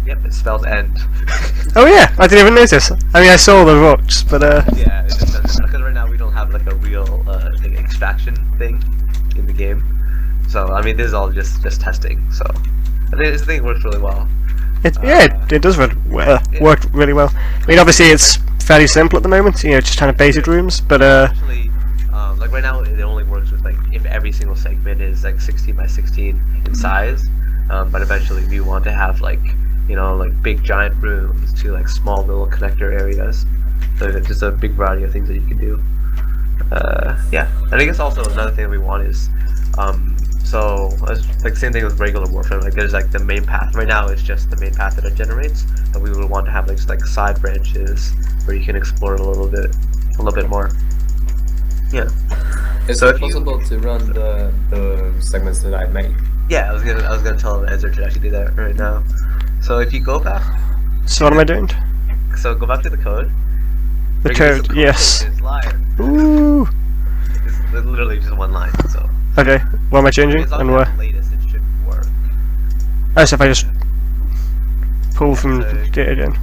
Speaker 2: Yep, it spells end.
Speaker 1: Oh yeah, I didn't even notice. I mean, I saw the rocks, but
Speaker 2: Yeah, it just does, because right now we don't have like a real like extraction thing in the game. So I mean, this is all just testing. So I think this thing works really well.
Speaker 1: it does work really well. I mean, obviously it's fairly simple at the moment. You know, just kind of basic rooms, but
Speaker 2: Actually, like right now it only works with like if every single segment is like 16 by 16 in size. But eventually we want to have like, you know, like big giant rooms to like small little connector areas. So there's just a big variety of things that you can do. Yeah, and I guess also another thing we want is, so like same thing with regular Warframe. Like there's like the main path. Right now it's just the main path that it generates, but we would want to have like just like side branches where you can explore it a little bit more. Yeah.
Speaker 3: Is it possible to run the segments that I made?
Speaker 2: Yeah, I was gonna tell Ezra to actually do that right now. So if you go back.
Speaker 1: So what am I doing?
Speaker 2: So go back to the code.
Speaker 1: The code, yes.
Speaker 2: Is live.
Speaker 1: Ooh.
Speaker 2: It's literally just one line. So.
Speaker 1: Okay, what am I changing
Speaker 2: As long
Speaker 1: and
Speaker 2: as
Speaker 1: where?
Speaker 2: it's latest, it should work.
Speaker 1: Oh, so if I just pull from data again.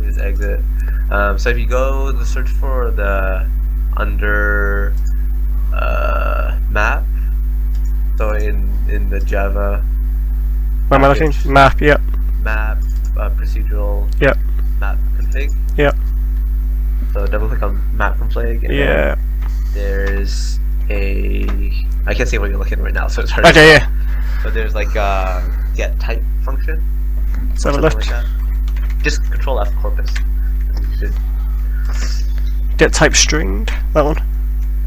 Speaker 2: Just exit. So if you go to search for the under map. So in the Java.
Speaker 1: Where am I looking? Map, yep.
Speaker 2: Map, procedural.
Speaker 1: Yep.
Speaker 2: Map config.
Speaker 1: Yep.
Speaker 2: So double click on map config. And
Speaker 1: Yeah.
Speaker 2: There's I can't see what you're looking at right now, so it's hard.
Speaker 1: Okay, yeah.
Speaker 2: But there's like a get type function.
Speaker 1: Let's have a
Speaker 2: something
Speaker 1: look.
Speaker 2: like that. Just control F corpus. You should.
Speaker 1: Get type stringed, that one.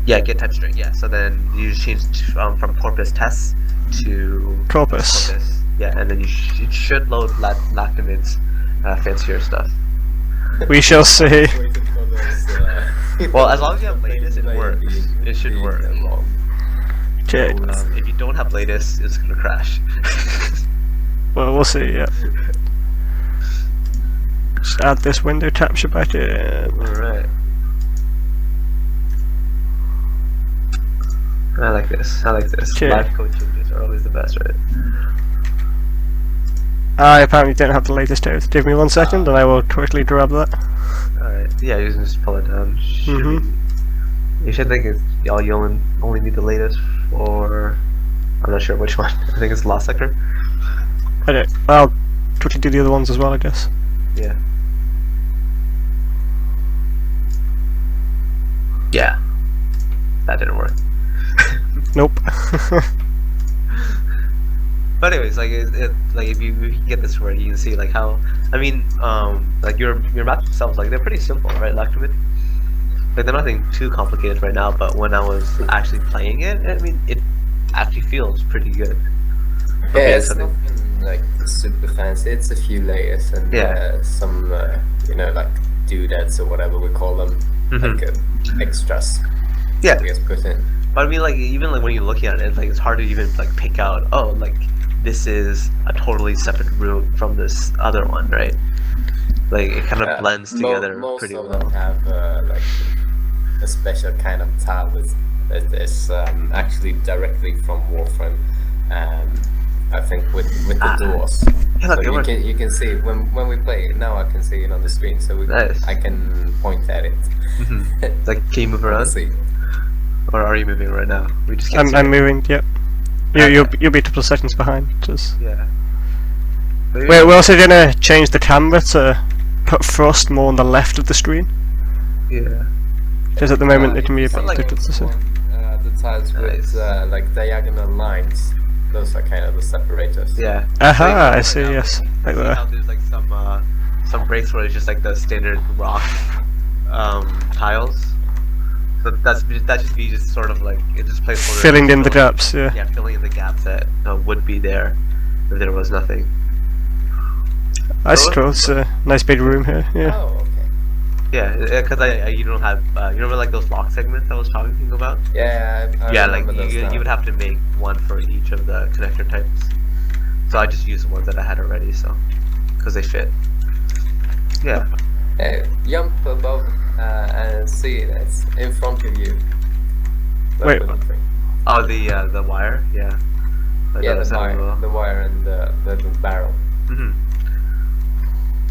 Speaker 2: Yeah, get type string. Yeah. So then you just change from corpus tests to
Speaker 1: Corpus.
Speaker 2: Yeah, and then it should load Lactimid's fancier stuff.
Speaker 1: We shall see.
Speaker 3: Waiting for those,
Speaker 2: Well, as long as you have latest, it works. It should work.
Speaker 3: Wrong.
Speaker 1: Okay.
Speaker 2: If you don't have latest, it's gonna crash.
Speaker 1: Well, we'll see, yeah. Just add this window capture back in.
Speaker 2: Alright. I like this.
Speaker 1: Okay.
Speaker 2: Live code changes are always the best, right?
Speaker 1: I apparently don't have the latest code. Give me 1 second and I will quickly grab that.
Speaker 2: Alright. Yeah, you can just pull it down. You should think it's you only need the latest for. I'm not sure which one. I think it's Lost Sector.
Speaker 1: Okay, I'll quickly do the other ones as well, I guess.
Speaker 2: Yeah. Yeah. That didn't work.
Speaker 1: Nope.
Speaker 2: But anyways, like like if you get this word, you can see like how I mean, like your maps themselves, like they're pretty simple, right, Lactimid? Like they're nothing too complicated right now. But when I was actually playing it, I mean, it actually feels pretty good.
Speaker 3: Yeah, it's nothing like super fancy. It's a few layers and some, you know, like doodads or whatever we call them, like extras.
Speaker 2: Yeah.
Speaker 3: We just put in.
Speaker 2: But I mean, like even like when you're looking at it, like it's hard to even like pick out. Oh, like this is a totally separate room from this other one, right? Like it kind of blends together pretty well.
Speaker 3: Most of them have like a special kind of tile that is actually directly from Warframe. I think with the doors. Yeah, so you can see when we play it now. I can see it on the screen, so I can point at it.
Speaker 2: Like, can you move around?
Speaker 3: See.
Speaker 2: Or are you moving right now? We just
Speaker 1: I'm moving. Yep. You'll be a couple of seconds behind. Just.
Speaker 2: Yeah.
Speaker 1: We're also gonna change the camera to put frost more on the left of the screen.
Speaker 2: Yeah.
Speaker 1: Because at the moment it can be a bit difficult to see.
Speaker 3: The tiles with like diagonal lines. Those are kind of the separators.
Speaker 2: Yeah.
Speaker 1: Aha! I see. Yes. Like that.
Speaker 2: How there's like some breaks where it's just like the standard rock tiles. So that just be just sort of like it just plays
Speaker 1: filling in the gaps. Yeah.
Speaker 2: Yeah, filling in the gaps that would be there if there was nothing.
Speaker 1: I suppose it's a nice big room here. Yeah.
Speaker 3: Oh, okay.
Speaker 2: Yeah, because you don't have you remember like those lock segments I was talking about?
Speaker 3: Yeah.
Speaker 2: Yeah, like you would have to make one for each of the connector types. So I just used the ones that I had already, so because they fit. Yeah.
Speaker 3: Hey, jump above and see it's in front of you.
Speaker 1: Wait.
Speaker 2: Oh, the wire, yeah. Like
Speaker 3: yeah, the wire and the barrel.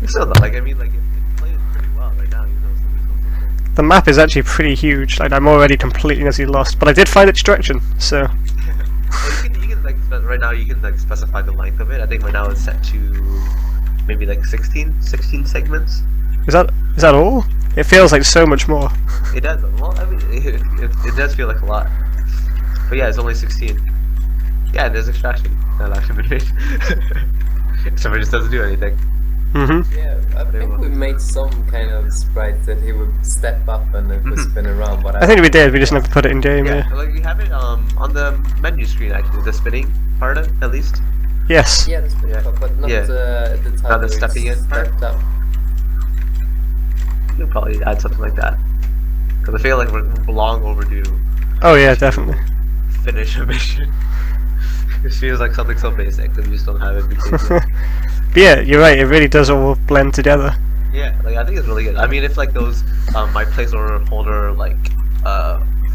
Speaker 2: Still, like I mean, like it plays pretty well right now. You know,
Speaker 1: the map is actually pretty huge. Like I'm already completely lost, but I did find its direction. So.
Speaker 2: Well, you can like right now you can like specify the length of it. I think right now it's set to maybe like 16 segments.
Speaker 1: Is that all? It feels like so much more.
Speaker 2: It does. Well, I mean, it does feel like a lot. But yeah, it's only 16. Yeah, there's extraction. That actually been made. Except it just doesn't do anything.
Speaker 3: Yeah, I think we made some kind of sprite that he would step up and it would spin around. But
Speaker 1: I think we did. We just never put it in game. Yeah.
Speaker 2: Like you have it on the menu screen actually, the spinning part of it, at least.
Speaker 1: Yes.
Speaker 3: Yeah, the spinning part, but not the time.
Speaker 2: Not the stepping in part. You'll probably add something like that. Because I feel like we're long overdue.
Speaker 1: Oh yeah, definitely.
Speaker 2: Finish a mission. It feels like something so basic that we just don't have it.
Speaker 1: But yeah, you're right. It really does all blend together.
Speaker 2: Yeah, like I think it's really good. I mean, if like those my placeholder like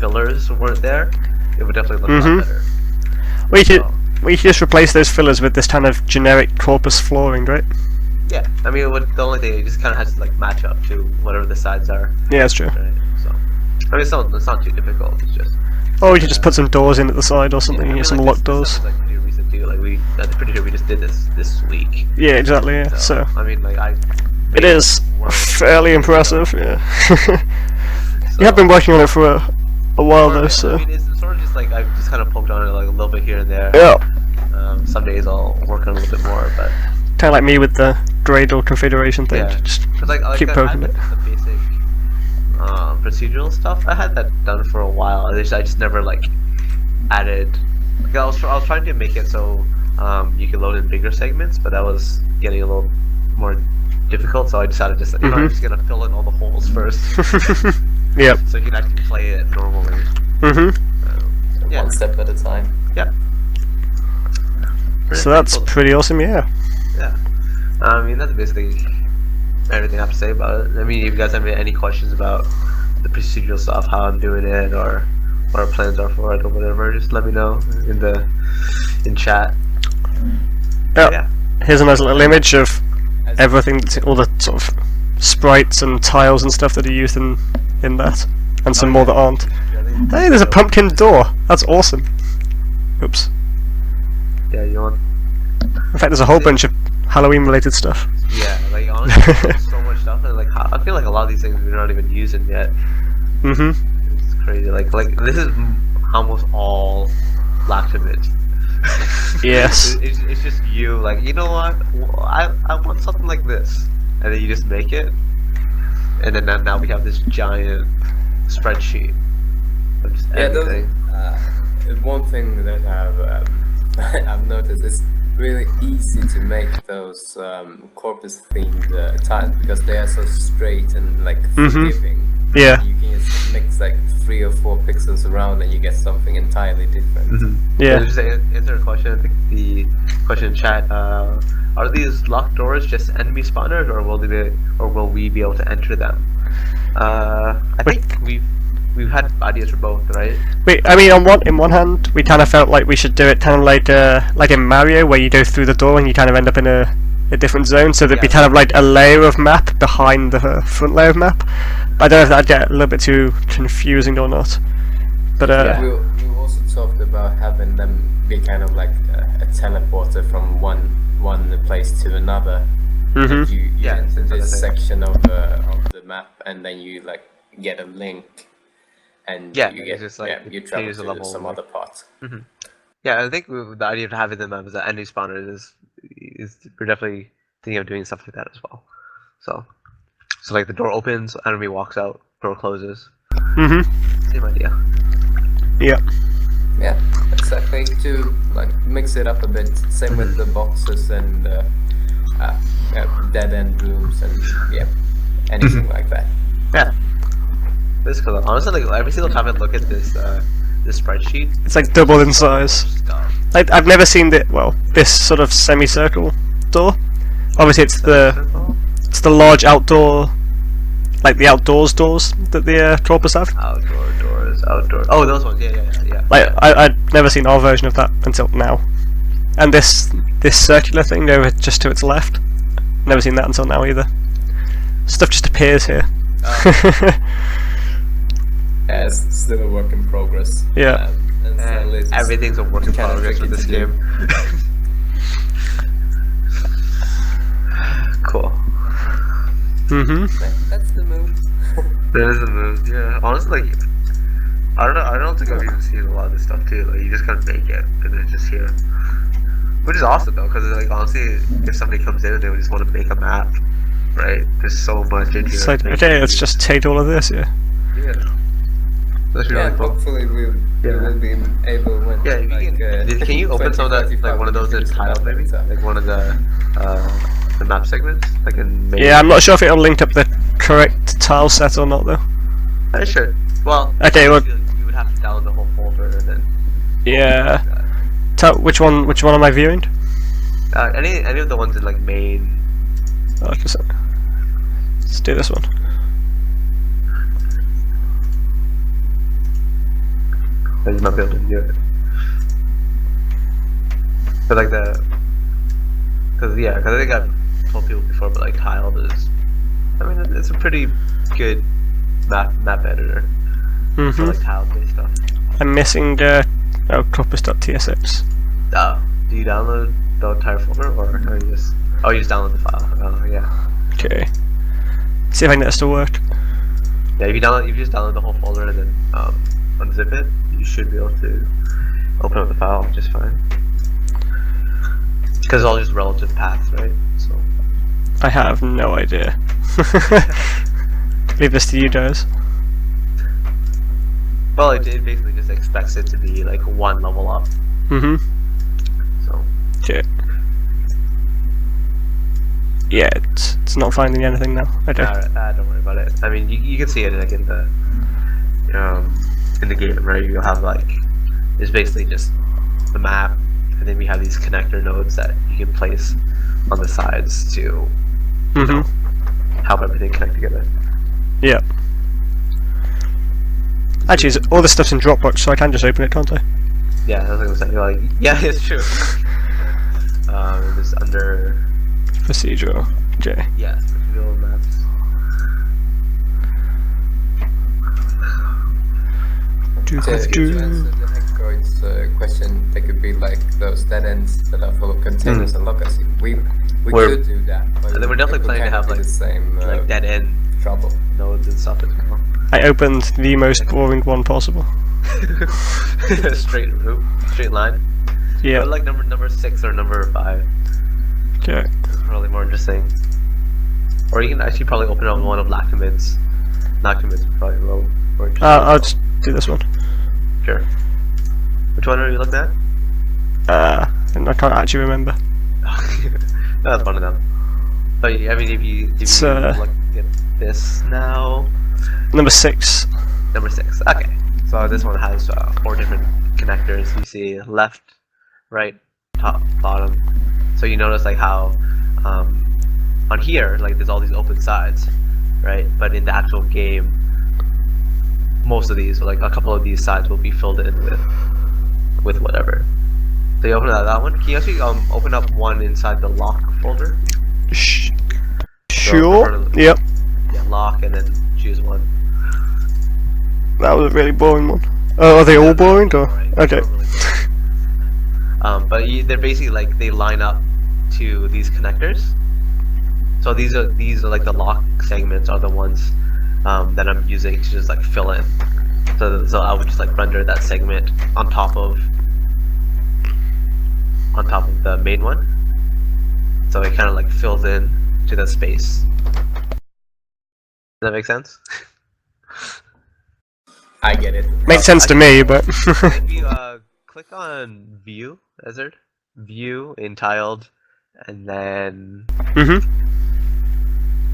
Speaker 2: fillers weren't there, it would definitely look a lot better.
Speaker 1: We should just replace those fillers with this kind of generic corpus flooring, right?
Speaker 2: Yeah, I mean, the only thing it just kind of has to like match up to whatever the sides are.
Speaker 1: Yeah, that's true.
Speaker 2: Right? So, I mean, it's not too difficult. It's just.
Speaker 1: Or we could just put some doors in at the side or something. Yeah, some locked doors.
Speaker 2: This is like pretty recent too. Like I'm pretty sure we just did this week.
Speaker 1: Yeah, exactly. Yeah. So
Speaker 2: I mean, like
Speaker 1: it is fairly impressive. Yeah. You have been working on it for a while though, so.
Speaker 2: I mean, it's sort of just like I've just kind of poked on it like a little bit here and there.
Speaker 1: Yeah.
Speaker 2: Some days I'll work on a little bit more, but.
Speaker 1: Kind of like me with the Gradle configuration thing.
Speaker 2: Yeah.
Speaker 1: Just
Speaker 2: like
Speaker 1: keep poking it.
Speaker 2: The basic procedural stuff. I had that done for a while. I just never like added. Like, I was trying to make it so you could load in bigger segments, but that was getting a little more difficult. So I decided just I'm just gonna fill in all the holes first.
Speaker 1: Yep.
Speaker 2: So you can actually play it normally.
Speaker 3: Yeah. One step at a time.
Speaker 2: Yeah.
Speaker 1: So that's pretty awesome. Yeah.
Speaker 2: Yeah. I mean, that's basically everything I have to say about it. I mean, if you guys have any questions about the procedural stuff, how I'm doing it, or what our plans are for it, or whatever, just let me know in chat.
Speaker 1: Yeah. Here's a nice little image of everything, all the sort of sprites and tiles and stuff that are used in that, and some more that aren't. Hey, there's a pumpkin door. That's awesome. Oops.
Speaker 2: Yeah, you want?
Speaker 1: In fact, there's a whole bunch of Halloween-related stuff.
Speaker 2: Yeah, like honestly, there's so much stuff, and like I feel like a lot of these things we're not even using yet. It's crazy. Like this is almost all Lactimid.
Speaker 1: Yes.
Speaker 2: It's just you, like, you know what? Well, I want something like this, and then you just make it, and then now we have this giant spreadsheet of just everything.
Speaker 3: One thing that I've noticed is really easy to make those corpus themed tiles because they are so straight and like forgiving.
Speaker 1: Yeah.
Speaker 3: You can just mix like 3 or 4 pixels around and you get something entirely different.
Speaker 1: Yeah.
Speaker 2: So just to answer a question, I think the question in chat, are these locked doors just enemy spawners, or will we be able to enter them? I think we've had ideas for both, right?
Speaker 1: I mean, in one hand, we kind of felt like we should do it kind of like in Mario, where you go through the door and you kind of end up in a different zone. So there'd be kind of like a layer of map behind the front layer of map. I don't know if that'd get a little bit too confusing or not. But
Speaker 3: we also talked about having them be kind of like a teleporter from one place to another.
Speaker 1: Mhm.
Speaker 3: You enter this section of the map, and then you like get a link, and you get
Speaker 2: just like
Speaker 3: you travel
Speaker 2: change the
Speaker 3: to
Speaker 2: level,
Speaker 3: some
Speaker 2: like-
Speaker 3: other part.
Speaker 2: Yeah, I think the idea of having them as enemy spawners is we're definitely thinking of doing stuff like that as well. So like the door opens, enemy walks out, door closes.
Speaker 1: Mhm.
Speaker 2: Same idea.
Speaker 1: Yeah.
Speaker 3: Yeah, exactly. To like mix it up a bit. Same with the boxes and dead end rooms and anything like that.
Speaker 2: Yeah. This is cool. Honestly, like every single time I look at this this spreadsheet,
Speaker 1: It's like double in size. Like I've never seen this sort of semicircle door. Obviously, it's the large outdoor, like the outdoors doors that the corpus have.
Speaker 2: Outdoor doors, outdoor. Oh, those ones. Yeah.
Speaker 1: Like I'd never seen our version of that until now. And this circular thing over just to its left, never seen that until now either. Stuff just appears here.
Speaker 3: Yeah, it's still a work in progress.
Speaker 1: Yeah.
Speaker 3: And sadly, it's
Speaker 2: Everything's a work in
Speaker 3: kind of
Speaker 2: progress with
Speaker 3: tricky
Speaker 2: this
Speaker 3: to do.
Speaker 2: game. Cool.
Speaker 3: That's the move.
Speaker 2: That is a move. Yeah. Honestly, like, I don't think I've even seen a lot of this stuff too. Like, you just kind of make it, and then it's just here. Which is awesome though, because like honestly, if somebody comes in and they just want to make a map, right? There's so much in here.
Speaker 1: It's like, okay, let's just take all of this, yeah.
Speaker 2: Yeah. That's really cool.
Speaker 3: Hopefully we will be able when.
Speaker 2: Yeah, if you can you open some of that, like one of those in tile maybe, like one of the map segments, like in. Main.
Speaker 1: Yeah, I'm not sure if it'll link up the correct tile set or not though.
Speaker 2: I should. Well.
Speaker 1: Okay, well.
Speaker 2: You would have to download the whole folder and then.
Speaker 1: Yeah. Which one am I viewing?
Speaker 2: Any of the ones in like main.
Speaker 1: Oh, just a sec. Let's do this one.
Speaker 2: So you might be able to do it. But like because I think I've told people before, but like tile is, I mean, it's a pretty good map editor for like tile based stuff.
Speaker 1: I'm missing the corpus.tsx.
Speaker 2: Do you download the entire folder, or you just download the file? Oh yeah.
Speaker 1: Okay. See if I can get this to work.
Speaker 2: Yeah, if you just download the whole folder and then unzip it, you should be able to open up the file just fine. Because it's all just relative paths, right? So.
Speaker 1: I have no idea. Leave this to you guys.
Speaker 2: Well, it basically just expects it to be like one level up. So.
Speaker 1: Okay. Yeah, it's not finding anything now. Okay.
Speaker 2: Don't worry about it. I mean, you can see it like in the game, right? You'll have like, it's basically just the map, and then we have these connector nodes that you can place on the sides to you know, help everything connect together.
Speaker 1: Yeah. Actually, all this stuff's in Dropbox, so I can just open it, can't I?
Speaker 2: Yeah, I was gonna say, like, yeah, it's true. Just under
Speaker 1: Procedural. Okay.
Speaker 2: yeah, procedural maps.
Speaker 3: To answer the Heckoid's question, they could be like those dead ends that are full of containers and lockers. We could do that, but
Speaker 2: And then we're definitely planning to have like
Speaker 3: the same
Speaker 2: like dead end
Speaker 3: trouble
Speaker 2: nodes and stuff as well.
Speaker 1: I opened the most boring one possible.
Speaker 2: Straight route, straight line.
Speaker 1: Yeah.
Speaker 2: But like number 6 or number 5.
Speaker 1: Okay.
Speaker 2: Probably more interesting. Or you can actually probably open up one of Lacomid's. Lacomid's probably more interesting.
Speaker 1: I'll just do this one.
Speaker 2: Sure. Which one are you looking at?
Speaker 1: And I can't actually remember.
Speaker 2: That's one of them. But I mean, if you look at this now.
Speaker 1: Number 6.
Speaker 2: Number 6. Okay. So this one has 4 different connectors. You see left, right, top, bottom. So you notice like how on here, like there's all these open sides, right? But in the actual game, most of these, or like a couple of these sides, will be filled in with whatever. So you open up that one. Can you actually open up one inside the lock folder?
Speaker 1: Sure. Yep.
Speaker 2: Yeah, lock and then choose one.
Speaker 1: That was a really boring one. Oh, are they all boring or? Okay.
Speaker 2: Really boring. But they're basically like they line up to these connectors. So these are like the lock segments are the ones that I'm using to just like fill in. So I would just like render that segment on top of the main one. So it kind of like fills in to the space. Does that make sense?
Speaker 3: I get it.
Speaker 1: Makes sense to me, but
Speaker 2: If you click on View, Ezard, View in tiled, and then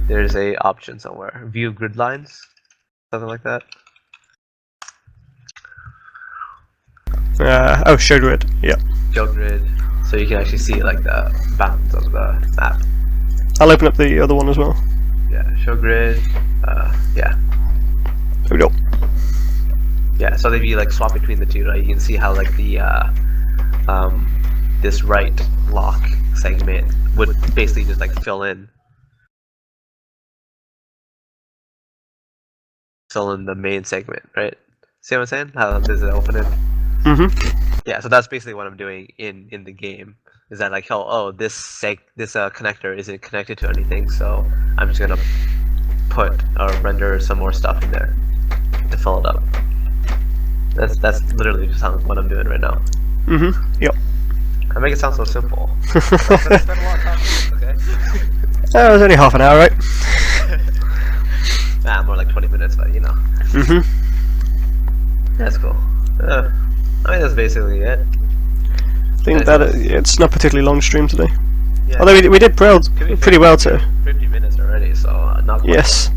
Speaker 2: there's a option somewhere. View grid lines, something like that.
Speaker 1: oh, show grid. Yep.
Speaker 2: Show grid, so you can actually see like the bounds of the map.
Speaker 1: I'll open up the other one as well.
Speaker 2: Yeah, show grid. Yeah.
Speaker 1: There we go.
Speaker 2: Yeah, so if you like swap between the two, right, you can see how like the this right lock segment would basically just like fill in the main segment, right? See what I'm saying? How does it open it? Yeah, so that's basically what I'm doing in the game. Is that like this connector isn't connected to anything, so I'm just gonna put or render some more stuff in there to fill it up. That's literally just what I'm doing right now.
Speaker 1: Yep.
Speaker 2: I make it sound so simple. I spent a lot of time on this, okay?
Speaker 1: It was only half an hour, right?
Speaker 2: Nah, more like 20 minutes, but you know. That's cool. I mean, that's basically it.
Speaker 1: I think that it's not particularly long stream today.
Speaker 2: Yeah.
Speaker 1: Although we did pretty well too.
Speaker 2: 50 minutes already, so not quite.
Speaker 1: Yes.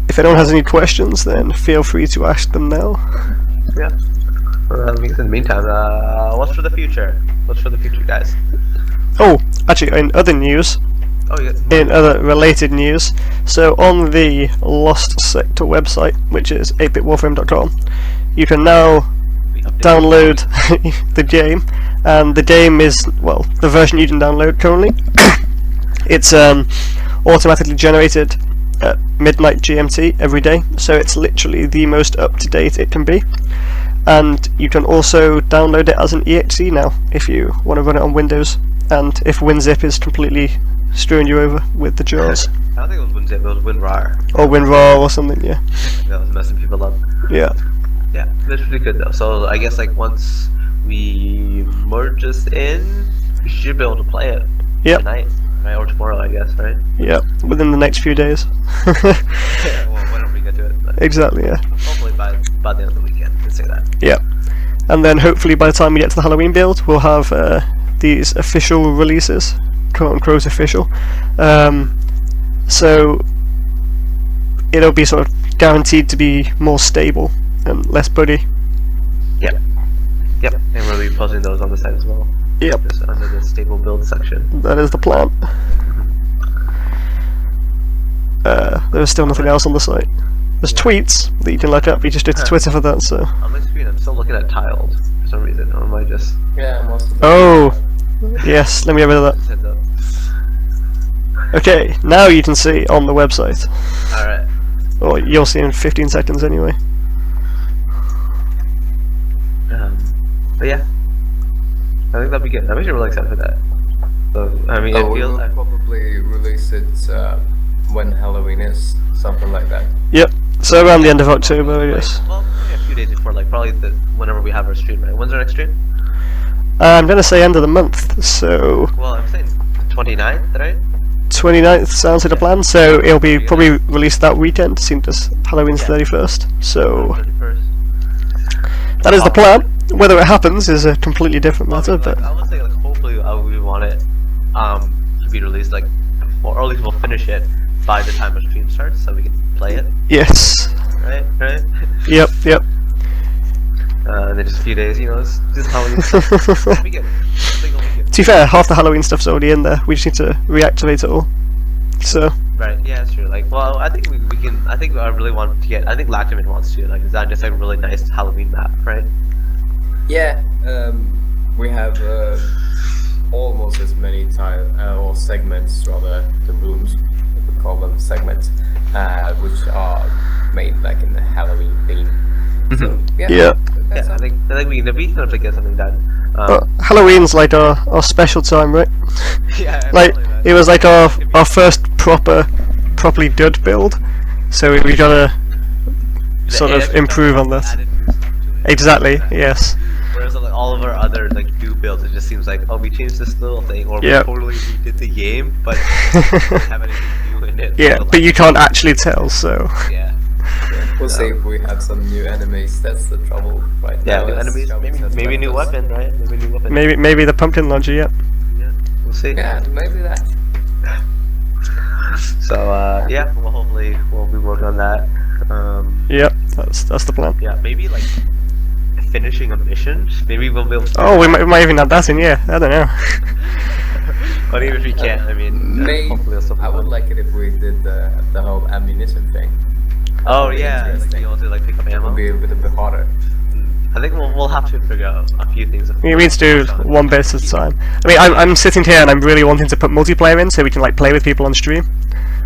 Speaker 1: If anyone has any questions, then feel free to ask them now.
Speaker 2: Yeah. In the meantime, what's for the future? What's for the future, guys?
Speaker 1: Oh, actually, in other news, in other related news, so on the Lost Sector website, which is 8bitwarframe.com, you can now download the game, and the game is, well, the version you can download currently. It's automatically generated at midnight GMT every day, so it's literally the most up-to-date it can be. And you can also download it as an exe now if you want to run it on Windows, and if WinZip is completely screwing you over with the jars.
Speaker 2: I don't think it was WinZip, it was WinRAR.
Speaker 1: Or WinRAR or something, yeah.
Speaker 2: That was messing people up.
Speaker 1: Yeah.
Speaker 2: Yeah, that's pretty good though. So I guess like once we merge this in, we should be able to play it tonight, right? Or tomorrow, I guess, right?
Speaker 1: Yeah, within the next few days.
Speaker 2: Yeah, well, whenever we get to it. But
Speaker 1: Exactly, yeah.
Speaker 2: hopefully by the end of the weekend, let's say that.
Speaker 1: Yeah. And then hopefully by the time we get to the Halloween build, we'll have these official releases, quote-unquote official. So it'll be sort of guaranteed to be more stable and less buggy.
Speaker 2: Yep. Yep. And we'll be posting those on the site as well.
Speaker 1: Yep.
Speaker 2: Just under the stable build section.
Speaker 1: That is the plan. There's still nothing else on the site. There's tweets that you can look up, you just did to Twitter for that, so...
Speaker 2: On my screen, I'm still looking at tiled for some reason, or am I just...
Speaker 3: Yeah, most of
Speaker 1: Oh! Yes, let me get rid of that.
Speaker 2: Heads up.
Speaker 1: Okay, now you can see on the website.
Speaker 2: Alright.
Speaker 1: Or you'll see in 15 seconds anyway.
Speaker 2: But yeah. I think that'd be good. I'm actually really excited for that. So, I mean,
Speaker 3: we will probably release it when Halloween is, something like that.
Speaker 1: Yep, so around the end of October, yes.
Speaker 2: Well, maybe a few few days before, like probably whenever we have our stream, right? When's our next stream?
Speaker 1: I'm gonna say end of the month, so
Speaker 2: Well, I'm saying 29th, right?
Speaker 1: 29th sounds like a plan. So it'll be probably released that weekend, seeing as Halloween's 31st. So
Speaker 2: 31st.
Speaker 1: that is the plan. Whether it happens is a completely different
Speaker 2: Well, I
Speaker 1: matter,
Speaker 2: mean,
Speaker 1: but
Speaker 2: like, I would say like hopefully we want it to be released like before, or at least we'll finish it by the time our stream starts, so we can play it.
Speaker 1: yes.
Speaker 2: Right.
Speaker 1: Yep.
Speaker 2: And then just a few days, it's just Halloween stuff. It'll be good. I think it'll be good.
Speaker 1: To be fair, half the Halloween stuff's already in there. We just need to reactivate it all. So
Speaker 2: Right, yeah, that's true. Like, well, I think we can. I think I really want to get. I think Lactamin wants to design just like a really nice Halloween map, right?
Speaker 3: Yeah, we have almost as many or segments, rather, the rooms, we call them segments, which are made like in the Halloween theme. So,
Speaker 1: yeah.
Speaker 3: that's
Speaker 2: I think we can definitely get something done.
Speaker 1: Halloween's like our special time, right?
Speaker 2: Yeah,
Speaker 1: Like
Speaker 2: probably that.
Speaker 1: it was like our first properly dud build, so we gotta sort of improve on this.
Speaker 2: Added new stuff to it.
Speaker 1: Exactly. Yes.
Speaker 2: Whereas like all of our other like new builds, it just seems like, oh, we changed this little thing, or
Speaker 1: Yep.
Speaker 2: we totally redid the game, but we don't have anything new in it.
Speaker 1: Yeah,
Speaker 2: So,
Speaker 1: but you can't actually tell. So
Speaker 2: Yeah.
Speaker 3: We'll see if we have some new enemies. That's the trouble right
Speaker 2: Yeah,
Speaker 3: now.
Speaker 2: new
Speaker 3: is
Speaker 2: enemies.
Speaker 3: Shelby's has
Speaker 2: Maybe new
Speaker 3: left us.
Speaker 2: weapon, right? Maybe new weapon.
Speaker 1: maybe the pumpkin launcher. Yeah.
Speaker 2: Yeah, we'll see.
Speaker 3: Yeah, maybe that.
Speaker 2: So yeah, well, hopefully we'll be working on that.
Speaker 1: Yep. That's the plan.
Speaker 2: Yeah, maybe like finishing a mission. Maybe we'll be able to.
Speaker 1: Oh, we might even add that in. Yeah. I don't know.
Speaker 2: But even if we can't, I mean,
Speaker 3: Maybe
Speaker 2: hopefully it'll still be
Speaker 3: I would
Speaker 2: fun.
Speaker 3: like it if we did the whole ammunition thing.
Speaker 2: Oh
Speaker 3: That'd be
Speaker 2: yeah, like
Speaker 3: interesting.
Speaker 2: be able to like pick up
Speaker 3: It
Speaker 2: ammo.
Speaker 3: would be a bit harder.
Speaker 2: I think we'll have to figure out a few things.
Speaker 1: We need to do one bit at a time. I mean, I'm sitting here and I'm really wanting to put multiplayer in so we can like play with people on stream.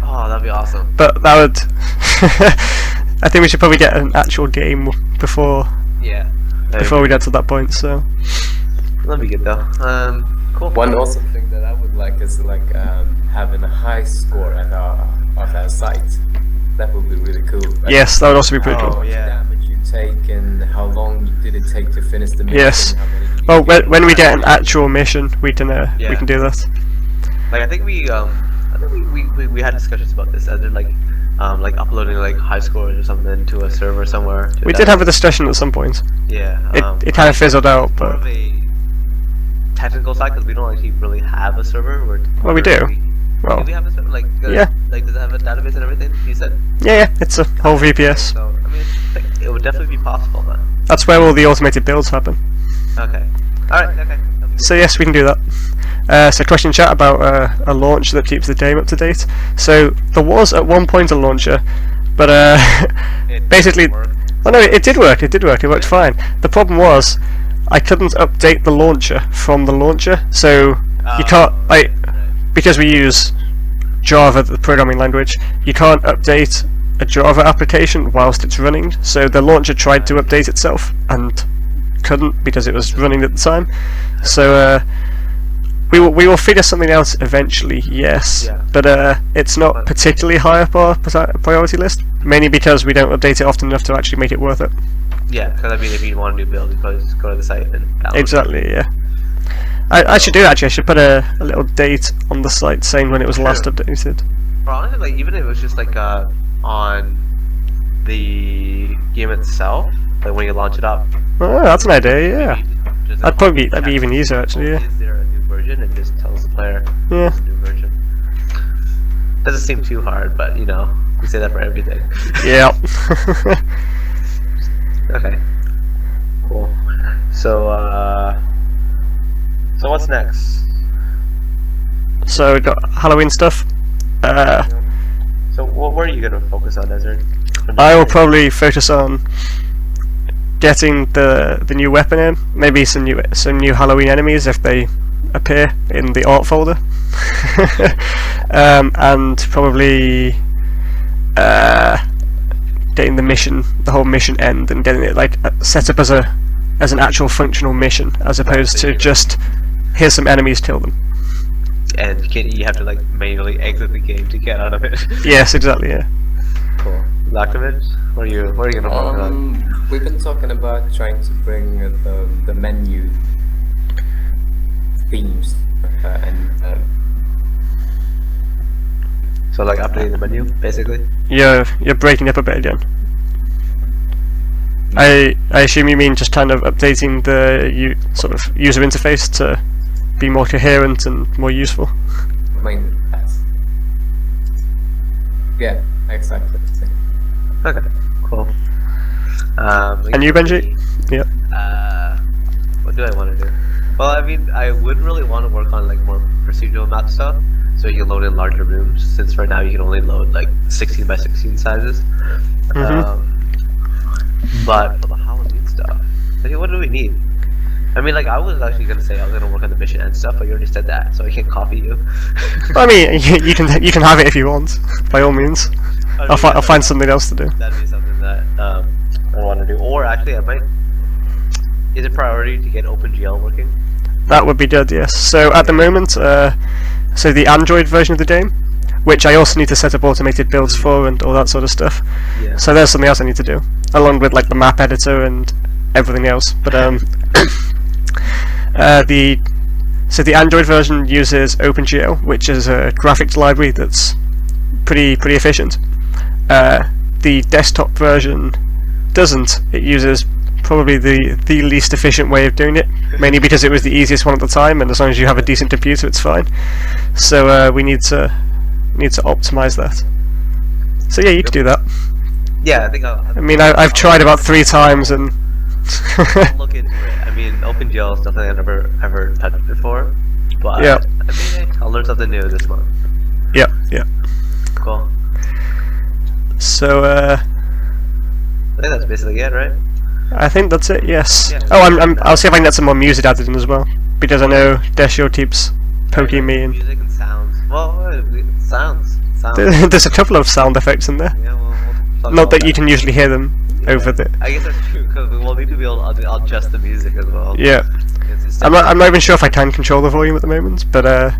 Speaker 2: Oh, that'd be awesome.
Speaker 1: But that would. I think we should probably get an actual game before
Speaker 2: Yeah.
Speaker 1: we get to that point. So
Speaker 2: That'd be good though. Cool.
Speaker 3: One awesome thing that I would like is like having a high score at our site. That would be really cool. Like,
Speaker 1: yes, that would also be pretty
Speaker 2: Oh,
Speaker 1: cool.
Speaker 2: yeah.
Speaker 3: damage you take and how long did it take to finish the mission?
Speaker 1: Yes.
Speaker 3: How many did you
Speaker 1: Well,
Speaker 3: get?
Speaker 1: when we get an actual mission, we can do that.
Speaker 2: Like I think we had discussions about this, as in like uploading like high scores or something to a server somewhere.
Speaker 1: We did have a discussion at some point.
Speaker 2: Yeah.
Speaker 1: It kind of fizzled out,
Speaker 2: more
Speaker 1: but
Speaker 2: of a technical side because we don't actually really have a server.
Speaker 1: Well, we do.
Speaker 2: Do
Speaker 1: well,
Speaker 2: we have a server? Like
Speaker 1: Yeah.
Speaker 2: Like does it have a database and everything? You said.
Speaker 1: yeah, it's a whole VPS.
Speaker 2: So I mean, it would definitely be possible then.
Speaker 1: That's where all the automated builds happen.
Speaker 2: Okay. All right. Okay. That'll be
Speaker 1: So yes, we can do that. So question in chat about a launch that keeps the game up to date. So there was at one point a launcher, but
Speaker 2: It
Speaker 1: basically,
Speaker 2: didn't work.
Speaker 1: oh no, it did work. It worked fine. The problem was I couldn't update the launcher from the launcher, so you can't like because we use Java, the programming language. You can't update a Java application whilst it's running. So the launcher tried to update itself and couldn't because it was running at the time. So we will figure something out eventually, yes,
Speaker 2: Yeah.
Speaker 1: but it's not particularly high up our priority list, mainly because we don't update it often enough to actually make it worth it.
Speaker 2: Yeah, because I mean, if you want a new build, you probably just go to the site and download it.
Speaker 1: Exactly, yeah. I should do that actually. I should put a little date on the site saying when it was last updated.
Speaker 2: Or honestly, like even if it was just like on the game itself, like when you launch it up.
Speaker 1: Oh, that's an idea, yeah.
Speaker 2: maybe just
Speaker 1: That'd be even easier actually, yeah.
Speaker 2: Is there a new version, and just tells the player
Speaker 1: Yeah.
Speaker 2: there's a new version. Doesn't seem too hard, but we say that for everything.
Speaker 1: Yeah.
Speaker 2: Okay. Cool. So what's next?
Speaker 1: So we got Halloween stuff.
Speaker 2: So what are you gonna focus on, Ezra?
Speaker 1: I will probably focus on getting the new weapon in, maybe some new Halloween enemies if they appear in the art folder, and probably getting the whole mission end and getting it like set up as an actual functional mission as opposed to just here's some enemies, kill them.
Speaker 2: And you have to like manually exit the game to get out of it.
Speaker 1: Yes, exactly. Yeah.
Speaker 2: Cool. Lactamin, What are you gonna work on?
Speaker 3: We've been talking about trying to bring the menu themes
Speaker 2: So like updating the menu, basically.
Speaker 1: You're breaking up a bit again. I assume you mean just kind of updating the sort of user interface to be more coherent and more useful.
Speaker 3: I mean, yeah, exactly.
Speaker 2: Okay, cool.
Speaker 1: And you, Benji? Yeah.
Speaker 2: What do I want to do? Well, I mean, I would really want to work on like more procedural map stuff, so you can load in larger rooms. Since right now you can only load like 16 by 16 sizes. But for the Halloween stuff, okay, what do we need? I mean, like, I was actually gonna say I was gonna work on the mission and stuff, but you already said that, so I can't copy you.
Speaker 1: I mean, you can have it if you want, by all means. I'll find something else to do.
Speaker 2: That'd be something that I want to do. Or actually, I might. Is it priority to get OpenGL working?
Speaker 1: That would be good, yes. So at the moment, so the Android version of the game, which I also need to set up automated builds for and all that sort of stuff.
Speaker 2: Yeah.
Speaker 1: So there's something else I need to do, along with like the map editor and everything else. But the Android version uses OpenGL, which is a graphics library that's pretty efficient. The desktop version doesn't. It uses probably the least efficient way of doing it, mainly because it was the easiest one at the time, and as long as you have a decent computer, it's fine. So we need to optimize that. So yeah, you could do that.
Speaker 2: Yeah, I think
Speaker 1: I mean, I've tried about 3 times and.
Speaker 2: I'll look into it. I mean, OpenGL is something I've never ever touched before, but
Speaker 1: yeah.
Speaker 2: I mean, I'll learn something new this month.
Speaker 1: Yeah.
Speaker 2: Cool.
Speaker 1: So
Speaker 2: I think that's basically it, right?
Speaker 1: I think that's it. Yes.
Speaker 2: Yeah.
Speaker 1: Oh, I'll see if I can get some more music added in as well, because I know Desho keeps poking me and.
Speaker 2: Music and sounds. Well, sounds.
Speaker 1: There's a couple of sound effects in there.
Speaker 2: Yeah, we'll talk
Speaker 1: Not
Speaker 2: about
Speaker 1: that you can usually hear them over the.
Speaker 2: I guess that's true because we'll need to be able to adjust the music as well.
Speaker 1: Yeah.
Speaker 2: It's
Speaker 1: I'm not even sure if I can control the volume at the moment, but I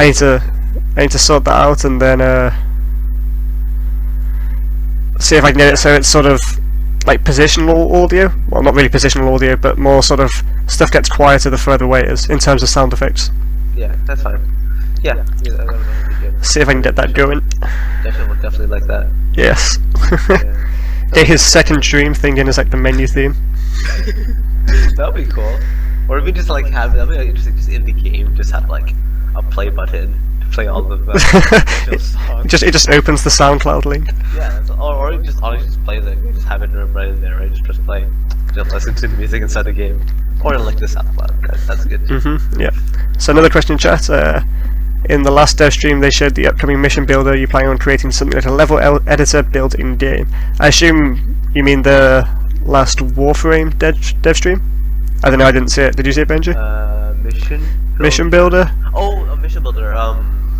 Speaker 1: need to sort that out and then see if I can get it so it's sort of like positional audio. Well, not really positional audio, but more sort of stuff gets quieter the further away it is in terms of sound effects.
Speaker 2: Yeah, that's fine. Yeah, that would be good.
Speaker 1: See if I can get that going.
Speaker 2: Definitely like that.
Speaker 1: Yes.
Speaker 2: Yeah.
Speaker 1: Get his second dream thing in as like the menu theme.
Speaker 2: That'd be cool. Or we just like have that'd be like, interesting. Just in the game, just have like a play button to play all of the songs.
Speaker 1: It just opens the SoundCloud link.
Speaker 2: Yeah, or it just honestly just plays it. You just have it right in there, right? Just press play. Just listen to the music inside the game, or like the SoundCloud. That's good.
Speaker 1: Yeah. So another question in chat. In the last Devstream, they showed the upcoming mission builder. You plan on creating something like a level editor built in game. I assume you mean the last Warframe Devstream? I don't know. I didn't see it. Did you see it, Benji? Mission builder.
Speaker 2: Oh, a mission builder.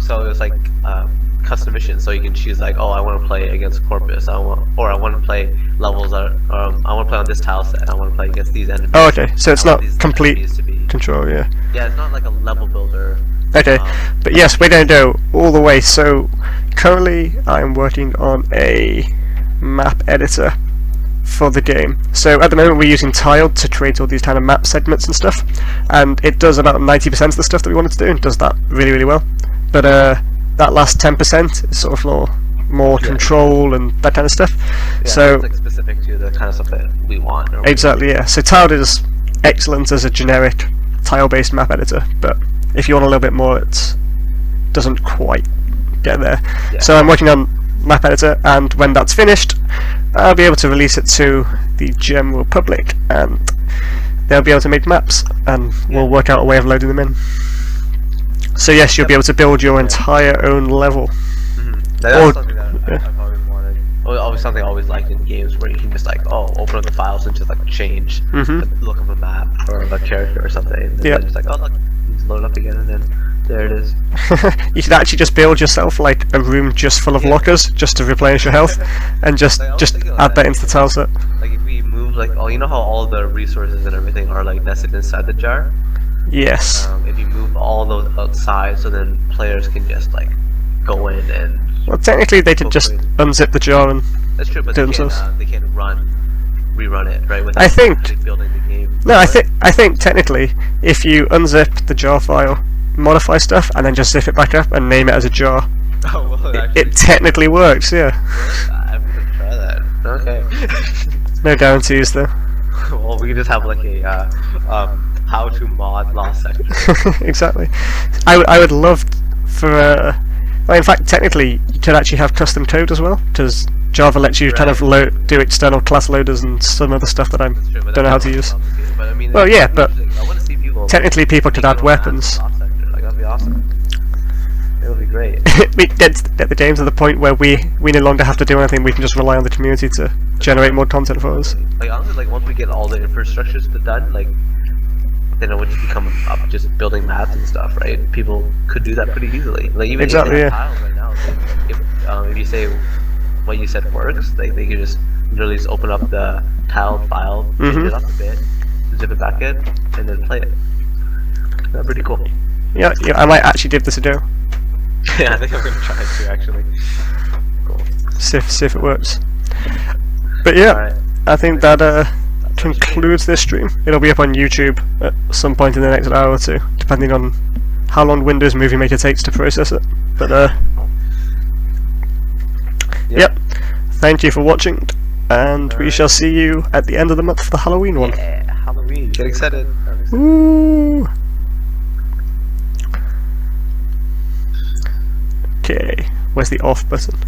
Speaker 2: So it's like custom missions. So you can choose like, oh, I want to play against Corpus. I want to play levels that I want to play on this tile set. I want to play against these enemies.
Speaker 1: Oh, okay. So it's not complete
Speaker 2: to
Speaker 1: control. Yeah.
Speaker 2: Yeah, it's not like a level builder.
Speaker 1: Okay, but yes, we're going to go all the way. So currently I'm working on a map editor for the game. So at the moment we're using Tiled to create all these kind of map segments and stuff, and it does about 90% of the stuff that we wanted to do, and does that really well. But that last 10% is sort of more control and that kind of stuff.
Speaker 2: Yeah,
Speaker 1: so
Speaker 2: it's like specific to the kind of stuff that we want.
Speaker 1: Exactly, yeah. So Tiled is excellent as a generic tile-based map editor, but if you want a little bit more, it doesn't quite get there.
Speaker 2: Yeah.
Speaker 1: So I'm working on map editor, and when that's finished, I'll be able to release it to the general public, and they'll be able to make maps, and we'll work out a way of loading them in. So yes, you'll be able to build your entire own level.
Speaker 2: That's something that I've always wanted. Always something I always liked in games where you can just like, open up the files and just like change the look of a map or of a character or something. And then just like, look, just load it up again, and then there it is.
Speaker 1: You could actually just build yourself like a room just full of lockers, just to replenish your health, and just add that into the tile set.
Speaker 2: Like if we move like, you know how all the resources and everything are like nested inside the jar?
Speaker 1: Yes.
Speaker 2: If you move all those outside, so then players can just like go in and.
Speaker 1: Well, technically they could just unzip the jar and
Speaker 2: That's true, but
Speaker 1: do
Speaker 2: they
Speaker 1: themselves.
Speaker 2: can't rerun it, right? Without
Speaker 1: I think-
Speaker 2: actually building the game.
Speaker 1: No, I think technically, if you unzip the jar file, modify stuff, and then just zip it back up and name it as a jar,
Speaker 2: Oh, well,
Speaker 1: it technically works. Yeah.
Speaker 2: I'm gonna try that. Okay.
Speaker 1: No guarantees though.
Speaker 2: Well, we can just have like a how to mod lost section.
Speaker 1: Exactly. I would love for well, in fact, technically, you could actually have custom code as well, because Java lets you kind of do external class loaders and some other stuff that I
Speaker 2: That's true, but
Speaker 1: don't know how
Speaker 2: that's
Speaker 1: to use.
Speaker 2: complicated. But I mean,
Speaker 1: Well, yeah, but
Speaker 2: I want to see people.
Speaker 1: technically, people could add weapons.
Speaker 2: Lost sector. Like that'd be awesome. It would be great.
Speaker 1: We get the games to the point where we no longer have to do anything. We can just rely on the community to generate more content for us.
Speaker 2: Like honestly, like once we get all the infrastructures done, like then it would just become up just building maps and stuff, right? People could do that pretty easily. Like even
Speaker 1: Exactly,
Speaker 2: if they
Speaker 1: yeah.
Speaker 2: have tiles right now, if you say what you said works, they could just literally just open up the tiled file, change it up a bit, zip it back in, and then play it. That's pretty cool.
Speaker 1: Yeah, I might actually give this a go.
Speaker 2: Yeah, I think I'm gonna try it too, actually. Cool.
Speaker 1: See if it works. But yeah,
Speaker 2: Alright.
Speaker 1: I think that concludes this stream. It'll be up on YouTube at some point in the next hour or two, depending on how long Windows Movie Maker takes to process it. But yep. Thank you for watching, and we shall see you at the end of the month for the Halloween one.
Speaker 2: Yeah, Halloween. Get excited.
Speaker 1: Ooh. Okay, where's the off button?